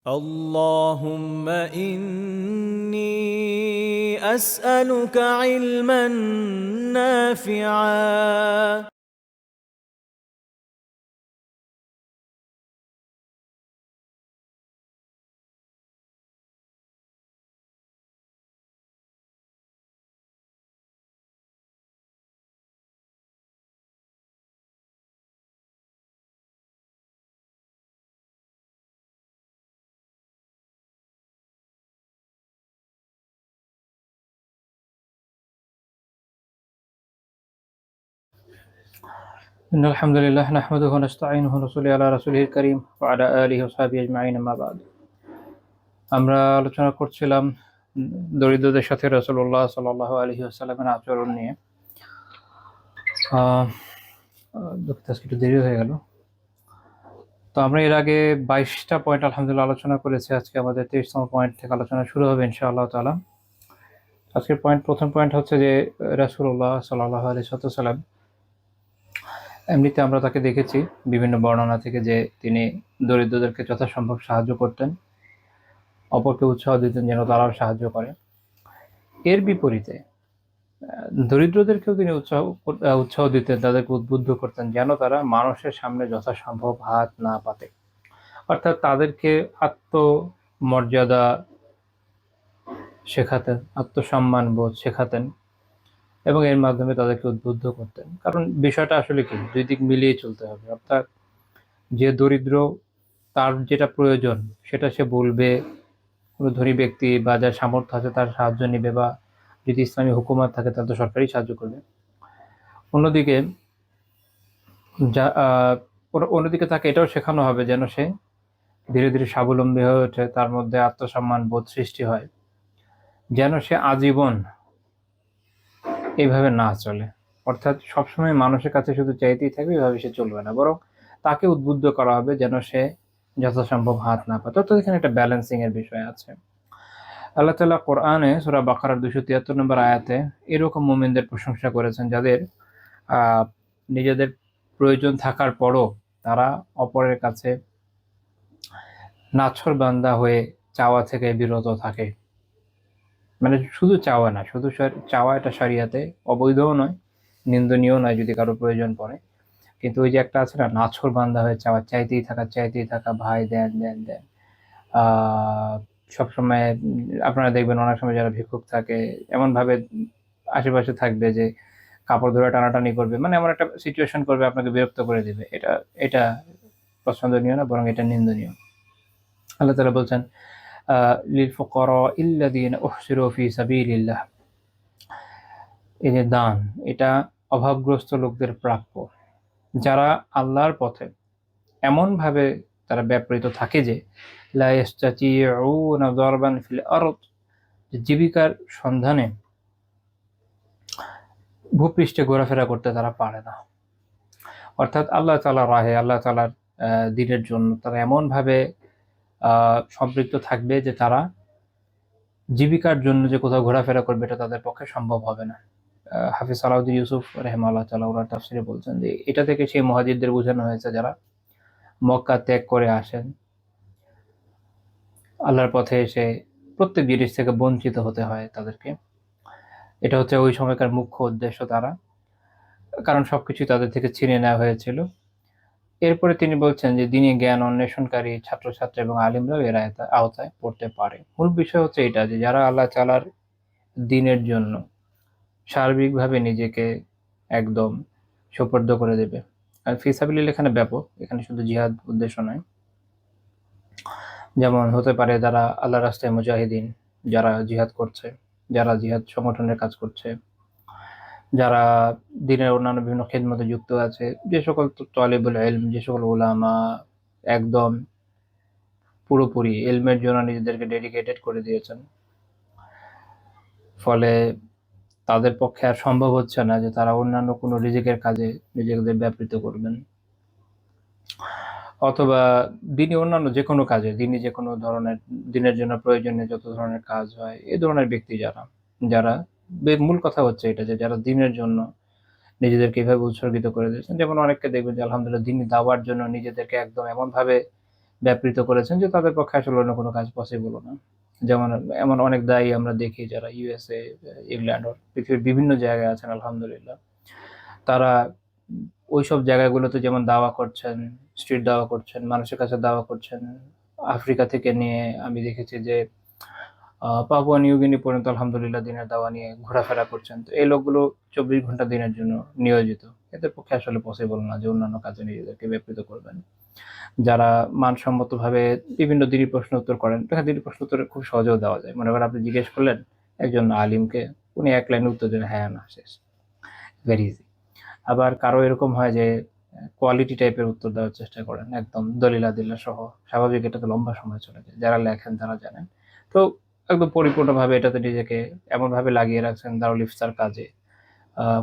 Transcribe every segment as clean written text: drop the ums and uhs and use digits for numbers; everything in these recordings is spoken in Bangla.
اللهم إني أسألك علما نافعا إن الحمد لله نحمده ونستعينه ونصلي على رسوله الكريم وعلى آله وصحبه أجمعين أما بعد। আমরা আলোচনা করছিলাম দরিদ্রদের সাথে রাসূলুল্লাহ সাল্লাল্লাহু আলাইহি ওয়াসাল্লামের আচরণ নিয়ে। দুঃখিত আজকে একটু দেরি হয়ে গেল। তো আমরা এর আগে 22টা পয়েন্ট আলহামদুলিল্লাহ আলোচনা করেছি। আজকে আমাদের 23তম পয়েন্ট থেকে আলোচনা শুরু হবে ইনশাআল্লাহ তাআলা। আজকের প্রথম পয়েন্ট হচ্ছে যে রাসূলুল্লাহ সাল্লাল্লাহু আলাইহি ওয়াসাল্লাম এমনিতে আমরা তাকে দেখেছি বিভিন্ন বর্ণনা থেকে যে তিনি দরিদ্রদেরকে যথাসম্ভব সাহায্য করতেন, অপরকে উৎসাহ দিতেন যেন তারাও সাহায্য করে। এর বিপরীতে দরিদ্রদেরকেও তিনি উৎসাহ দিতেন, তাদেরকে উদ্বুদ্ধ করতেন যেন তারা মানুষের সামনে যথাসম্ভব হাত না পাতে, অর্থাৎ তাদেরকে আত্মমর্যাদা শেখাতেন, আত্মসম্মান বোধ শেখাতেন এবং এর মাধ্যমে তাদেরকে উদ্বুদ্ধ করতেন। কারণ বিষয়টা আসলে কি, দুই দিক মিলিয়ে চলতে হবে। অর্থাৎ যে দরিদ্র, তার যেটা প্রয়োজন সেটা সে বলবে, কোনো ধনী ব্যক্তি বা যার সামর্থ্য আছে তার সাহায্য নেবে, বা যদি ইসলামী হুকুমত থাকে তাহলে তো সরকারই সাহায্য করবে। অন্যদিকে অন্যদিকে তাকে এটাও শেখানো হবে যেন সে ধীরে ধীরে স্বাবলম্বী হয়ে ওঠে, তার মধ্যে আত্মসম্মান বোধ সৃষ্টি হয়, যেন সে আজীবন এইভাবে না চলে। অর্থাৎ সবসময় মানুষের কাছে শুধু চাইতেই থাকবে, এভাবে সে চলবে না, বরং তাকে উদ্বুদ্ধ করা হবে যেন সে যথাসম্ভব হাত না পায়। তো এখানে একটা ব্যালেন্সিং এর বিষয় আছে। আল্লাহ তাআলা কোরআনে সূরা বাকারার 273 নম্বর আয়াতে এরকম মুমিনদের প্রশংসা করেছেন যাদের নিজেদের প্রয়োজন থাকার পরও তারা অপরের কাছে নাছোড়বান্দা হয়ে চাওয়া থেকে বিরত থাকে। মানে শুধু চাওয়া না, শুধু চাওয়া এটা শরিয়াতে অবৈধও নয়, নিন্দনীয় নয় যদি কারো প্রয়োজন পড়ে, কিন্তু ওই যে একটা আছে না, নাছোড়বান্দা হয়ে চাওয়া, চাইতেই থাকা, ভাই দেন দেন দেন। সবসময় আপনারা দেখবেন অনেক সময় যারা ভিক্ষুক থাকে এমনভাবে আশেপাশে থাকবে যে কাপড় ধরে টানাটানি করবে, মানে এমন একটা সিচুয়েশন করবে আপনাকে বিরক্ত করে দিবে। এটা পছন্দনীয় না, বরং এটা নিন্দনীয়। আল্লাহ তাআলা বলছেন লিল ফুকারা ইল্লাযীনা উহসিরু ফি সাবিলিল্লাহ, এই যে দান, এটা অভাবগ্রস্ত লোকদের প্রাপ্য, যারা আল্লাহর পথে এমনভাবে তারা ব্যাপৃত থাকে যে লা ইস্তাতিউনা দারবান ফিল আরদ, জীবিকার সন্ধানে ভূপৃষ্ঠে ঘোরাফেরা করতে তারা পারে না। অর্থাৎ আল্লাহ তাআলার রাহে, আল্লাহ তাআলার দ্বীনের জন্য তারা এমনভাবে সম্পৃক্ত থাকবে যে তারা জীবিকার জন্য যে কোথাও ঘোরাফেরা করবে এটা তাদের পক্ষে সম্ভব হবে না। হাফিজ সালাউদ্দিন ইউসুফ রাহিমাহুল্লাহ তাআলা ওনার তাফসিরে বলছেন যে এটা থেকে সেই মুহাজিরদের বোঝানো হয়েছে যারা মক্কা ত্যাগ করে আসেন, আল্লাহর পথে এসে প্রত্যেক জিনিস থেকে বঞ্চিত হতে হয় তাদেরকে। এটা হচ্ছে ওই সময়কার মুখ্য উদ্দেশ্য তারা, কারণ সবকিছু তাদের থেকে ছিনে নেওয়া হয়েছিল। এরপরে তিনি বলছেন যে দিনী জ্ঞান অন্বেষণকারী ছাত্রছাত্রী এবং আলিমরাও এর আওতায় পড়তে পারে। মূল বিষয় হচ্ছে এটা যে যারা আল্লাহ তাআলার দ্বীনের জন্য সার্বিকভাবে নিজেকে একদম সোপর্দ করে দেবে। আর ফি সাবিলিল্লাহ এখানে ব্যাপক, এখানে শুধু জিহাদ উদ্দেশ্য নয়। যেমন হতে পারে যারা আল্লাহর রাস্তায় মুজাহিদিন, যারা জিহাদ করছে, যারা জিহাদ সংগঠনের কাজ করছে, যারা দ্বীনের অন্যান্য বিভিন্ন খিদমতে যুক্ত আছে, যে সকল তালিবুল ইলম, যে সকল উলামা একদম পুরোপুরি ইলমের জন্য নিজেদেরকে ডেডিকেটেড করে দিয়েছেন, ফলে তাদের পক্ষে আর সম্ভব হচ্ছে না যে তারা অন্যান্য কোনো রিজিকের কাজে নিজেদের ব্যাপৃত করবেন, অথবা দিনই অন্যান্য যে কোনো কাজে, দিনই যে কোনো ধরনের দিনের জন্য প্রয়োজনীয় যত ধরনের কাজ হয়, এই ধরনের ব্যক্তি যারা যারা মূল কথা হচ্ছে এটা যে যারা দিনের জন্য নিজেদেরকে এভাবে উৎসর্গিত করে দিয়েছেন। যেমন অনেককে দেখবেন যে আলহামদুলিল্লাহ দিনই দাওয়ার জন্য নিজেদেরকে একদম এমনভাবে ব্যাপৃত করেছেন যে তাদের পক্ষে আসলে অন্য কোনো কাজ পসিবল না। যেমন এমন অনেক দায়ী আমরা দেখি যারা ইউএসএ, ইংল্যান্ড ও পৃথিবীর বিভিন্ন জায়গায় আছেন আলহামদুলিল্লাহ। তারা ওইসব জায়গাগুলোতে যেমন দাওয়া করছেন, স্ট্রিট দাওয়া করছেন, মানুষের কাছে দাওয়া করছেন। আফ্রিকা থেকে নিয়ে আমি দেখেছি যে পাপুয়া নিউ গিনি পর্যন্ত আলহামদুলিল্লাহ দিনের দাওয়া নিয়ে ঘোরাফেরা করছেন। তো এই লোকগুলো 24 ঘন্টা দিনের জন্য নিয়োজিত। এদের পক্ষে আসলে পসিবল না যে অন্যান্য কাজে নিজেদেরকে ব্যাপৃত করবেন। যারা মানসম্মতভাবে বিভিন্ন দিনই প্রশ্ন উত্তর করেন, এখানে দিনই প্রশ্ন উত্তর খুব সহজেও দেওয়া যায়। মনে করেন আপনি জিজ্ঞেস করলেন একজন আলিমকে, উনি এক লাইনে উত্তর দেন হ্যাঁ না শেষ, ভেরি ইজি। আবার কারো এরকম হয় যে কোয়ালিটি টাইপের উত্তর দেওয়ার চেষ্টা করেন, একদম দলিল আদিল্লা সহ। স্বাভাবিক এটাতে লম্বা সময় চলে যায়, যারা লেখেন তারা জানেন। তো একদম পরিপূর্ণভাবে এটাতে নিজেকে এমনভাবে লাগিয়ে রাখছেন দারুল ইফতার কাজে,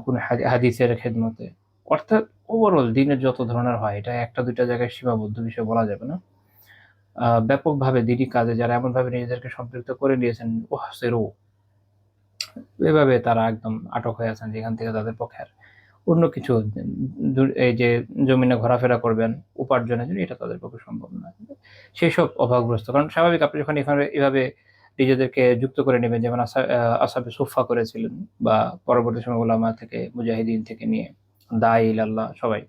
কোনো হাদিসের খেদমতে। অর্থাৎ ওভারঅল দিনের যত ধরনের হয়, এটা একটা দুইটা জায়গায় সীমাবদ্ধ বিষয় বলা যাবে না। ব্যাপকভাবে দিনই কাজে যারা এমনভাবে নিজেদেরকে সম্পৃক্ত করে নিয়েছেন, ওহ সেরো, এভাবে তারা একদম আটক হয়ে আছেন, যেখান থেকে তাদের পক্ষে আর অন্য কিছু এই যে জমিনে ঘোরাফেরা করবেন উপার্জনের জন্য, এটা তাদের পক্ষে সম্ভব না। সেসব অভাবগ্রস্ত, কারণ স্বাভাবিক আপনি যখন এখানে এভাবে নিজেদেরকে যুক্ত করে নেবেন, যেমন আসাবে সুফা করেছিলেন, বা পরবর্তী সময় উলামা থেকে, মুজাহিদিন থেকে নিয়ে দাঈ ইলাল্লাহ সবাই।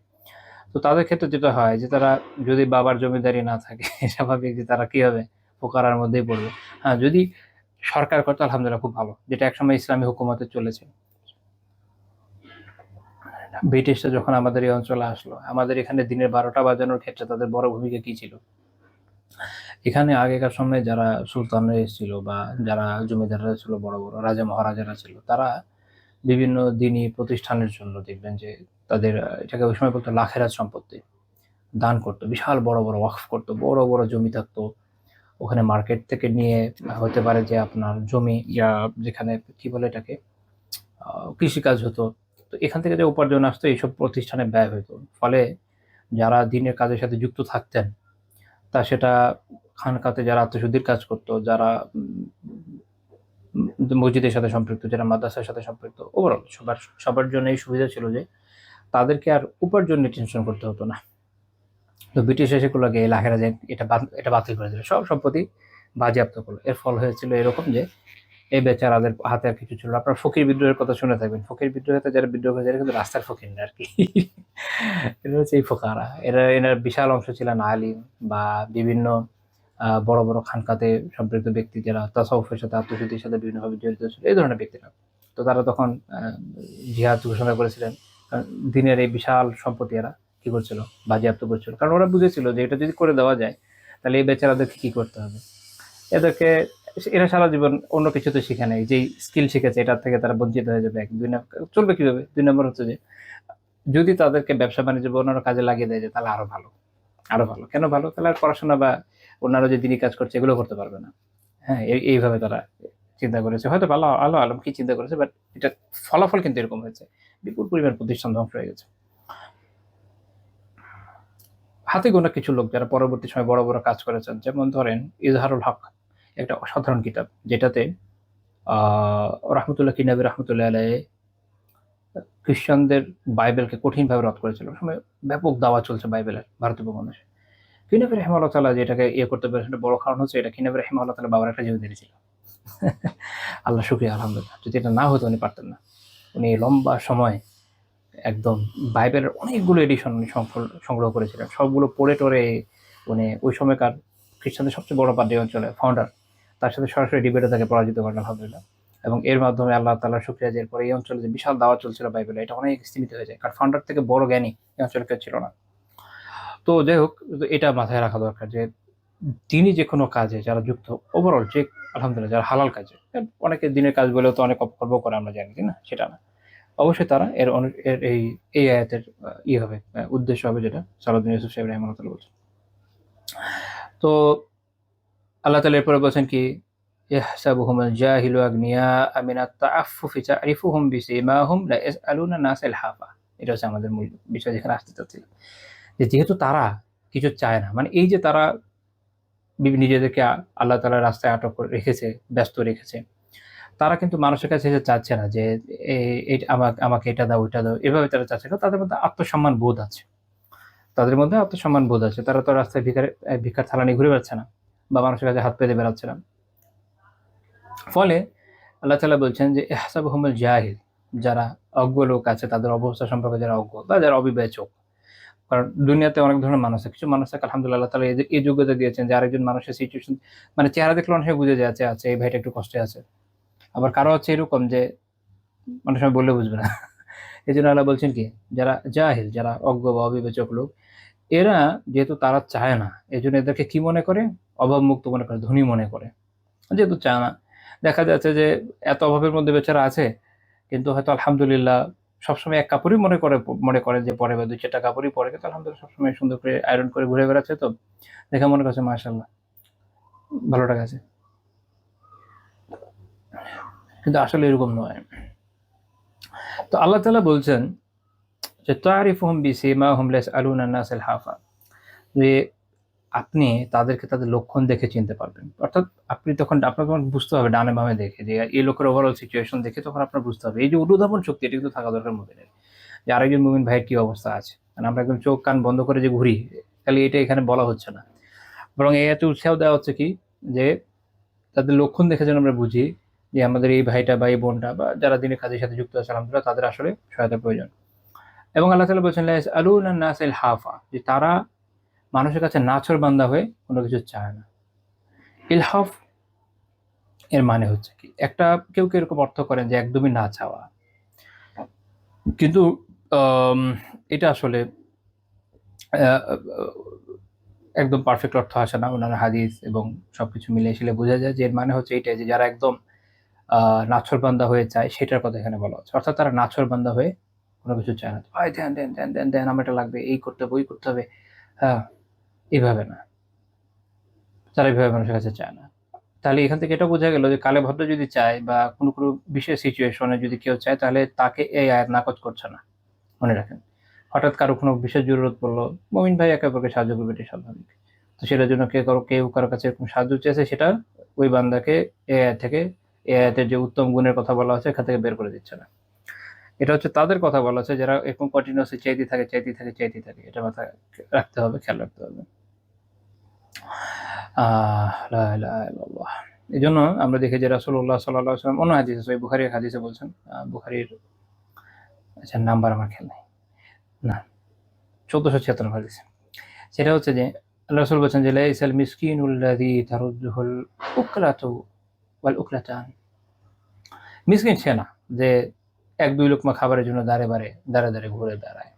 তো তাদের ক্ষেত্রে যেটা হয় যে তারা যদি বাবার জমিদারি না থাকে স্বাভাবিক যে তারা কি হবে, ফোকারার মধ্যেই পড়বে। হ্যাঁ, যদি সরকার করতো আলহামদুলিল্লাহ খুব ভালো, যেটা একসময় ইসলামী হুকুমতে চলেছে। ব্রিটিশরা যখন আমাদের এই অঞ্চলে আসলো, আমাদের এখানে দিনের 12টা বাজানোর ক্ষেত্রে তাদের বড় ভূমিকা কি ছিল? এখানে আগেকার সময়ে যারা সুলতানরা এসেছিল বা যারা জমিদাররা ছিল, বড় বড় রাজা মহারাজারা ছিল, তারা বিভিন্ন দিনী প্রতিষ্ঠানের জন্য দেখবেন যে তাদের এটাকে ওই সময় বলতো লাখেরাত সম্পত্তি দান করতো, বিশাল বড় বড় ওয়াকফ করতো, বড় বড় জমি থাকতো ওখানে। মার্কেট থেকে নিয়ে হতে পারে যে আপনার জমি, যেখানে কি বলে এটাকে, কৃষিকাজ হতো। তো এখান থেকে যে উপার্জন আসতো এইসব প্রতিষ্ঠানে ব্যয় হতো। ফলে যারা দিনের কাজের সাথে যুক্ত থাকতেন, তা সেটা খানকাতে যারা আত্মশুদ্ধির কাজ করতো, যারা মসজিদের সাথে সম্পৃক্ত, যারা মাদ্রাসার সাথে সম্পৃক্ত, ওভারঅল সবার সবার জন্য এই সুবিধা ছিল যে তাদেরকে আর উপার্জন নিয়ে টেনশন করতে হতো না। তো ব্রিটিশ সেগুলোকে লাখেরা যে এটা বাতিল করে দিল, সব সম্পত্তি বাজেয়াপ্ত করলো। এর ফল হয়েছিল এরকম যে এই বেচারাদের হাতে আর কিছু ছিল। আপনার ফকির বিদ্রোহের কথা শুনে থাকবেন, ফকির বিদ্রোহেতে যারা বিদ্রোহ করেছে এরা কিন্তু রাস্তার ফকির না আর কি। এটা হচ্ছে এই ফোকারা। এনার বিশাল অংশ ছিলেন আলিম বা বিভিন্ন বড় বড় খানকাতে সম্পৃক্ত ব্যক্তি, যারা তাসাউফের সাথে, আত্মশুদ্ধির সাথে বিভিন্নভাবে জড়িত ছিল, এই ধরনের ব্যক্তিরা। তো তারা তখন জিহাদ ঘোষণা করেছিলেন। দিনের এই বিশাল সম্পত্তি এরা কি করছিল, বাজেয়াপ্ত করছিল, কারণ ওরা বুঝেছিল যে এটা যদি করে দেওয়া যায় তাহলে এই বেচারাদেরকে কি করতে হবে। এদেরকে, এরা সারা জীবন অন্য কিছু তো শিখে নেই, যেই স্কিল শিখেছে এটার থেকে তারা বঞ্চিত হয়ে যাবে। দুই নম্বর চলবে কিভাবে, 2 নম্বর হচ্ছে যে যদি তাদেরকে ব্যবসা বাণিজ্য বা অন্যান্য কাজে লাগিয়ে দেয়, যে তাহলে আরো ভালো, আরো ভালো। কেন ভালো? তাহলে আর পড়াশোনা বা অন্যান্য যে দিনই কাজ করছে এগুলো করতে পারবে না। হ্যাঁ, এইভাবে তারা চিন্তা করেছে। হয়তো ভালো আলো আলম কি চিন্তা করেছে, বাট এটা ফলাফল কিন্তু এরকম হয়েছে, বিপুল পরিমাণ প্রতিষ্ঠান ধ্বংস হয়ে গেছে। হাতে গোনা কিছু লোক যারা পরবর্তী সময় বড় বড় কাজ করেছেন, যেমন ধরেন ইজহারুল হক, একটা অসাধারণ কিতাব, যেটাতে রহমতুল্লাহ কিনাবি রহমতুল্লাহ আলাই খ্রিস্টানদের বাইবেলকে কঠিনভাবে রদ করেছিল। সময় ব্যাপক দাওয়া চলছে বাইবেলের ভারতীয় উপমহাদেশে। কিনাবি রহমাল্লাহ তাআলা যেটাকে করতে পারে, সেটা বড় কারণ হচ্ছে এটা কিনাবি রহমাল্লাহ তাআলা বাবার একটা জমি দিয়েছিল। আল্লাহ শুকরিয়া আলহামদুলিল্লাহ। যদি এটা না হতো উনি পারতেন না। উনি লম্বা সময় একদম বাইবেলের অনেকগুলো এডিশন উনি সংগ্রহ করেছিলেন, সবগুলো পড়ে টরে উনি ওই সময়কার খ্রিস্টানদের সবচেয়ে বড় পাদ্রী অঞ্চলে ফাউন্ডার, তার সাথে সরাসরি ডিবেটে তাকে পরাজিত করেন আলহামদুলিল্লাহ। এবং এর মাধ্যমে আল্লাহ তাআলার শুকরিয়া যে এরপরে এই অঞ্চলে যে বিশাল দাওয়া চলছিল বাইবেলে, এটা অনেক সীমিত হয়ে যায়, কারণ ফাউন্ডার থেকে বড় জ্ঞানী এই অঞ্চলে কেউ ছিল না। তো যাই হোক, এটা মাথায় রাখা দরকার যে দিনই যে কোনো কাজে যারা যুক্ত, ওভারঅল যে আলহামদুলিল্লাহ যারা হালাল কাজে, অনেকে দিনের কাজ বলেও তো অনেক অপকর্ম করে আমরা জানি, তাই না? সেটা না, অবশ্যই তারা এর এই আয়াতের হবে, উদ্দেশ্য হবে যেটা সালাউদ্দিন ইউসুফ সাহেব রাহিমাহুল্লাহ বলছেন। তো আল্লাহ তাআলা এরপরে বলছেন কি, ইয়াহসাবুহুমুল জাহিলু আগনিয়া মিনাত তাআফফুফি তা'রিফুহুম বিসীমাহুম লা ইয়াসআলুনা নাস ইলহাফা। এটা হচ্ছে আমাদের মূল বিষয়, যেখানে আসতে চাচ্ছিলাম, যে যেহেতু তারা কিছু চায় না, মানে এই যে তারা নিজেদেরকে আল্লাহ তাআলার রাস্তায় আটক করে রেখেছে, ব্যস্ত রেখেছে, তারা কিন্তু মানুষের কাছে এসে চাচ্ছে না যে আমাকে এটা দাও ওইটা দাও, এভাবে তারা চাচ্ছে না। তাদের মধ্যে আত্মসম্মান বোধ আছে, তাদের মধ্যে আত্মসম্মান বোধ আছে, তারা তো রাস্তায় ভিক্ষার থালা নিয়ে ঘুরে বেড়াচ্ছে না বা মানুষের কাছে হাত পেতে বেড়াচ্ছে না। ফলে আল্লাহ তাআলা বলছেন যে ইহসাবুহুমুল জাহিল, যারা অজ্ঞ লোক আছে তাদের অবস্থা সম্পর্কে যারা অজ্ঞ বা যারা অবিবেচক। কারণ দুনিয়াতে অনেক ধরনের মানুষ আছে, কিছু মানুষ থাকে আলহামদুলিল্লাহ আল্লাহ তাআলা এই যোগ্যতা দিয়েছেন যে আরেকজন মানুষের সিচুয়েশন মানে চেহারা দেখলে অনেক সময় বুঝে যায় যে আচ্ছা এই ভাইটা একটু কষ্টে আছে। আবার কারো হচ্ছে এরকম যে অনেক সময় বললে বুঝবে না। এই জন্য আল্লাহ বলছেন কি, যারা জাহিল, যারা অজ্ঞ বা অবিবেচক লোক, এরা যেহেতু তারা চায় না, এই জন্য এদেরকে কি মনে করে, অভাবমুক্ত মনে করে, ধনী মনে করে। যেহেতু চায় না, দেখা যাচ্ছে যে এত অভাবের মধ্যে বেচারা আছে, কিন্তু হয়তো আলহামদুলিল্লাহ সবসময় এক কাপড়ই মনে করে যে পরে বা 2-4টা কাপড়ই পরে, কিন্তু আলহামদুলিল্লাহ সবসময় সুন্দর করে আয়রন করে ঘুরে বেড়াচ্ছে, তো দেখে মনে করছে মাশাআল্লাহ ভালো টাকা আছে, কিন্তু আসলে এরকম নয়। তো আল্লাহ তাআলা বলছেন যে তারিফুহুম বিসীমাহুম লায়াসআলুনা আন-নাস ইলহাফা, যে আপনি তাদেরকে তাদের লক্ষণ দেখে চিনতে পারবেন। অর্থাৎ আপনি আপনার তখন বুঝতে হবে ডানে বামে দেখে যে এই লোকের ওভারঅল সিচুয়েশন দেখে তখন আপনার বুঝতে হবে। এই যে অনুধাবন শক্তি, এটা কিন্তু থাকা দরকার মুমিনের, যে আরেকজন মুমিন ভাইয়ের কি অবস্থা আছে। মানে আমরা একদম চোখ কান বন্ধ করে যে ঘুরি, তাহলে এটা এখানে বলা হচ্ছে না, বরং এতে উৎসাহ দেওয়া হচ্ছে কি, যে তাদের লক্ষণ দেখে যেন আমরা বুঝি যে আমাদের এই ভাইটা বা এই বোনটা বা যারা দিনের কাজের সাথে যুক্ত আছে আলহামদুলিল্লাহ তাদের আসলে সহায়তা প্রয়োজন। এবং আল্লাহ তাআলা বলছেন লায়াসআলুনা আন-নাস ইলহাফা, যে তারা মানুষের কাছে নাছোড়বান্দা হয়ে কোনো কিছু চায় না। ইলহাফ এর মানে হচ্ছে কি, কেউ এরকম অর্থ করেন যে একদমই না চাওয়া, কিন্তু এটা আসলে একদম পারফেক্ট অর্থ আসে না। ওনার হাদিস এবং সবকিছু মিলিয়ে আসলে বোঝা যায় যে এর মানে হচ্ছে এইটাই, যে যারা একদম নাছোড়বান্দা হয়ে চায় সেটার কথা এখানে বলা হচ্ছে। অর্থাৎ তারা নাছোড়বান্দা হয়ে কোনো কিছু চায় না, ভাই দেন দেন দেন দেন দেন, আমার এটা লাগবে, এই করতে হবে ওই করতে হবে, হ্যাঁ এইভাবে না, তারা এইভাবে মানুষের কাছে চায় না। তাহলে এখান থেকে এটা বোঝা গেল যে কালে ভদ্র যদি চায় বা কোনো বিশেষ সিচুয়েশনে যদি কেউ চায়, তাহলে তাকে এই আয়াত নাকচ করছে না। মনে রাখেন, হঠাৎ কারো কোনো বিশেষ জরুরত পড়লো, মুমিন ভাই একে অপরকে সাহায্য করবে, এটাই স্বাভাবিক। তো সেটার জন্য কেউ কারো কাছে এরকম সাহায্য চেয়েছে, সেটা ওই বান্দাকে এই আয়াত থেকে, এই আয়াতের যে উত্তম গুণের কথা বলা হচ্ছে এখান থেকে বের করে দিচ্ছে না। এটা হচ্ছে তাদের কথা বলা হচ্ছে যারা এরকম কন্টিনিউয়াসলি চাইতে থাকে। এটা মাথায় রাখতে হবে, খেয়াল রাখতে হবে। লা ইলাহা ইল্লাল্লাহ। এজন্য আমরা দেখি যে রাসূলুল্লাহ সাল্লাল্লাহু আলাইহি ওয়াসাল্লাম অন্য হাদিসে, সহিহ বুখারীর হাদিসে বলছেন, বুখারীর আচ্ছা নাম্বার আমার খেয়াল নাই, না 1476 হাদিসে, সেটা হচ্ছে যে আল্লাহ রাসূল বলছেন যে লাইসাল মিসকিনুল লাযী তারুদ্দুহুল উকলাতু ওয়াল উকলাতান, মিসকিন সে না যে 1-2 লোকমা খাবারের জন্য দাঁড়ে ঘুরে বেড়ায়।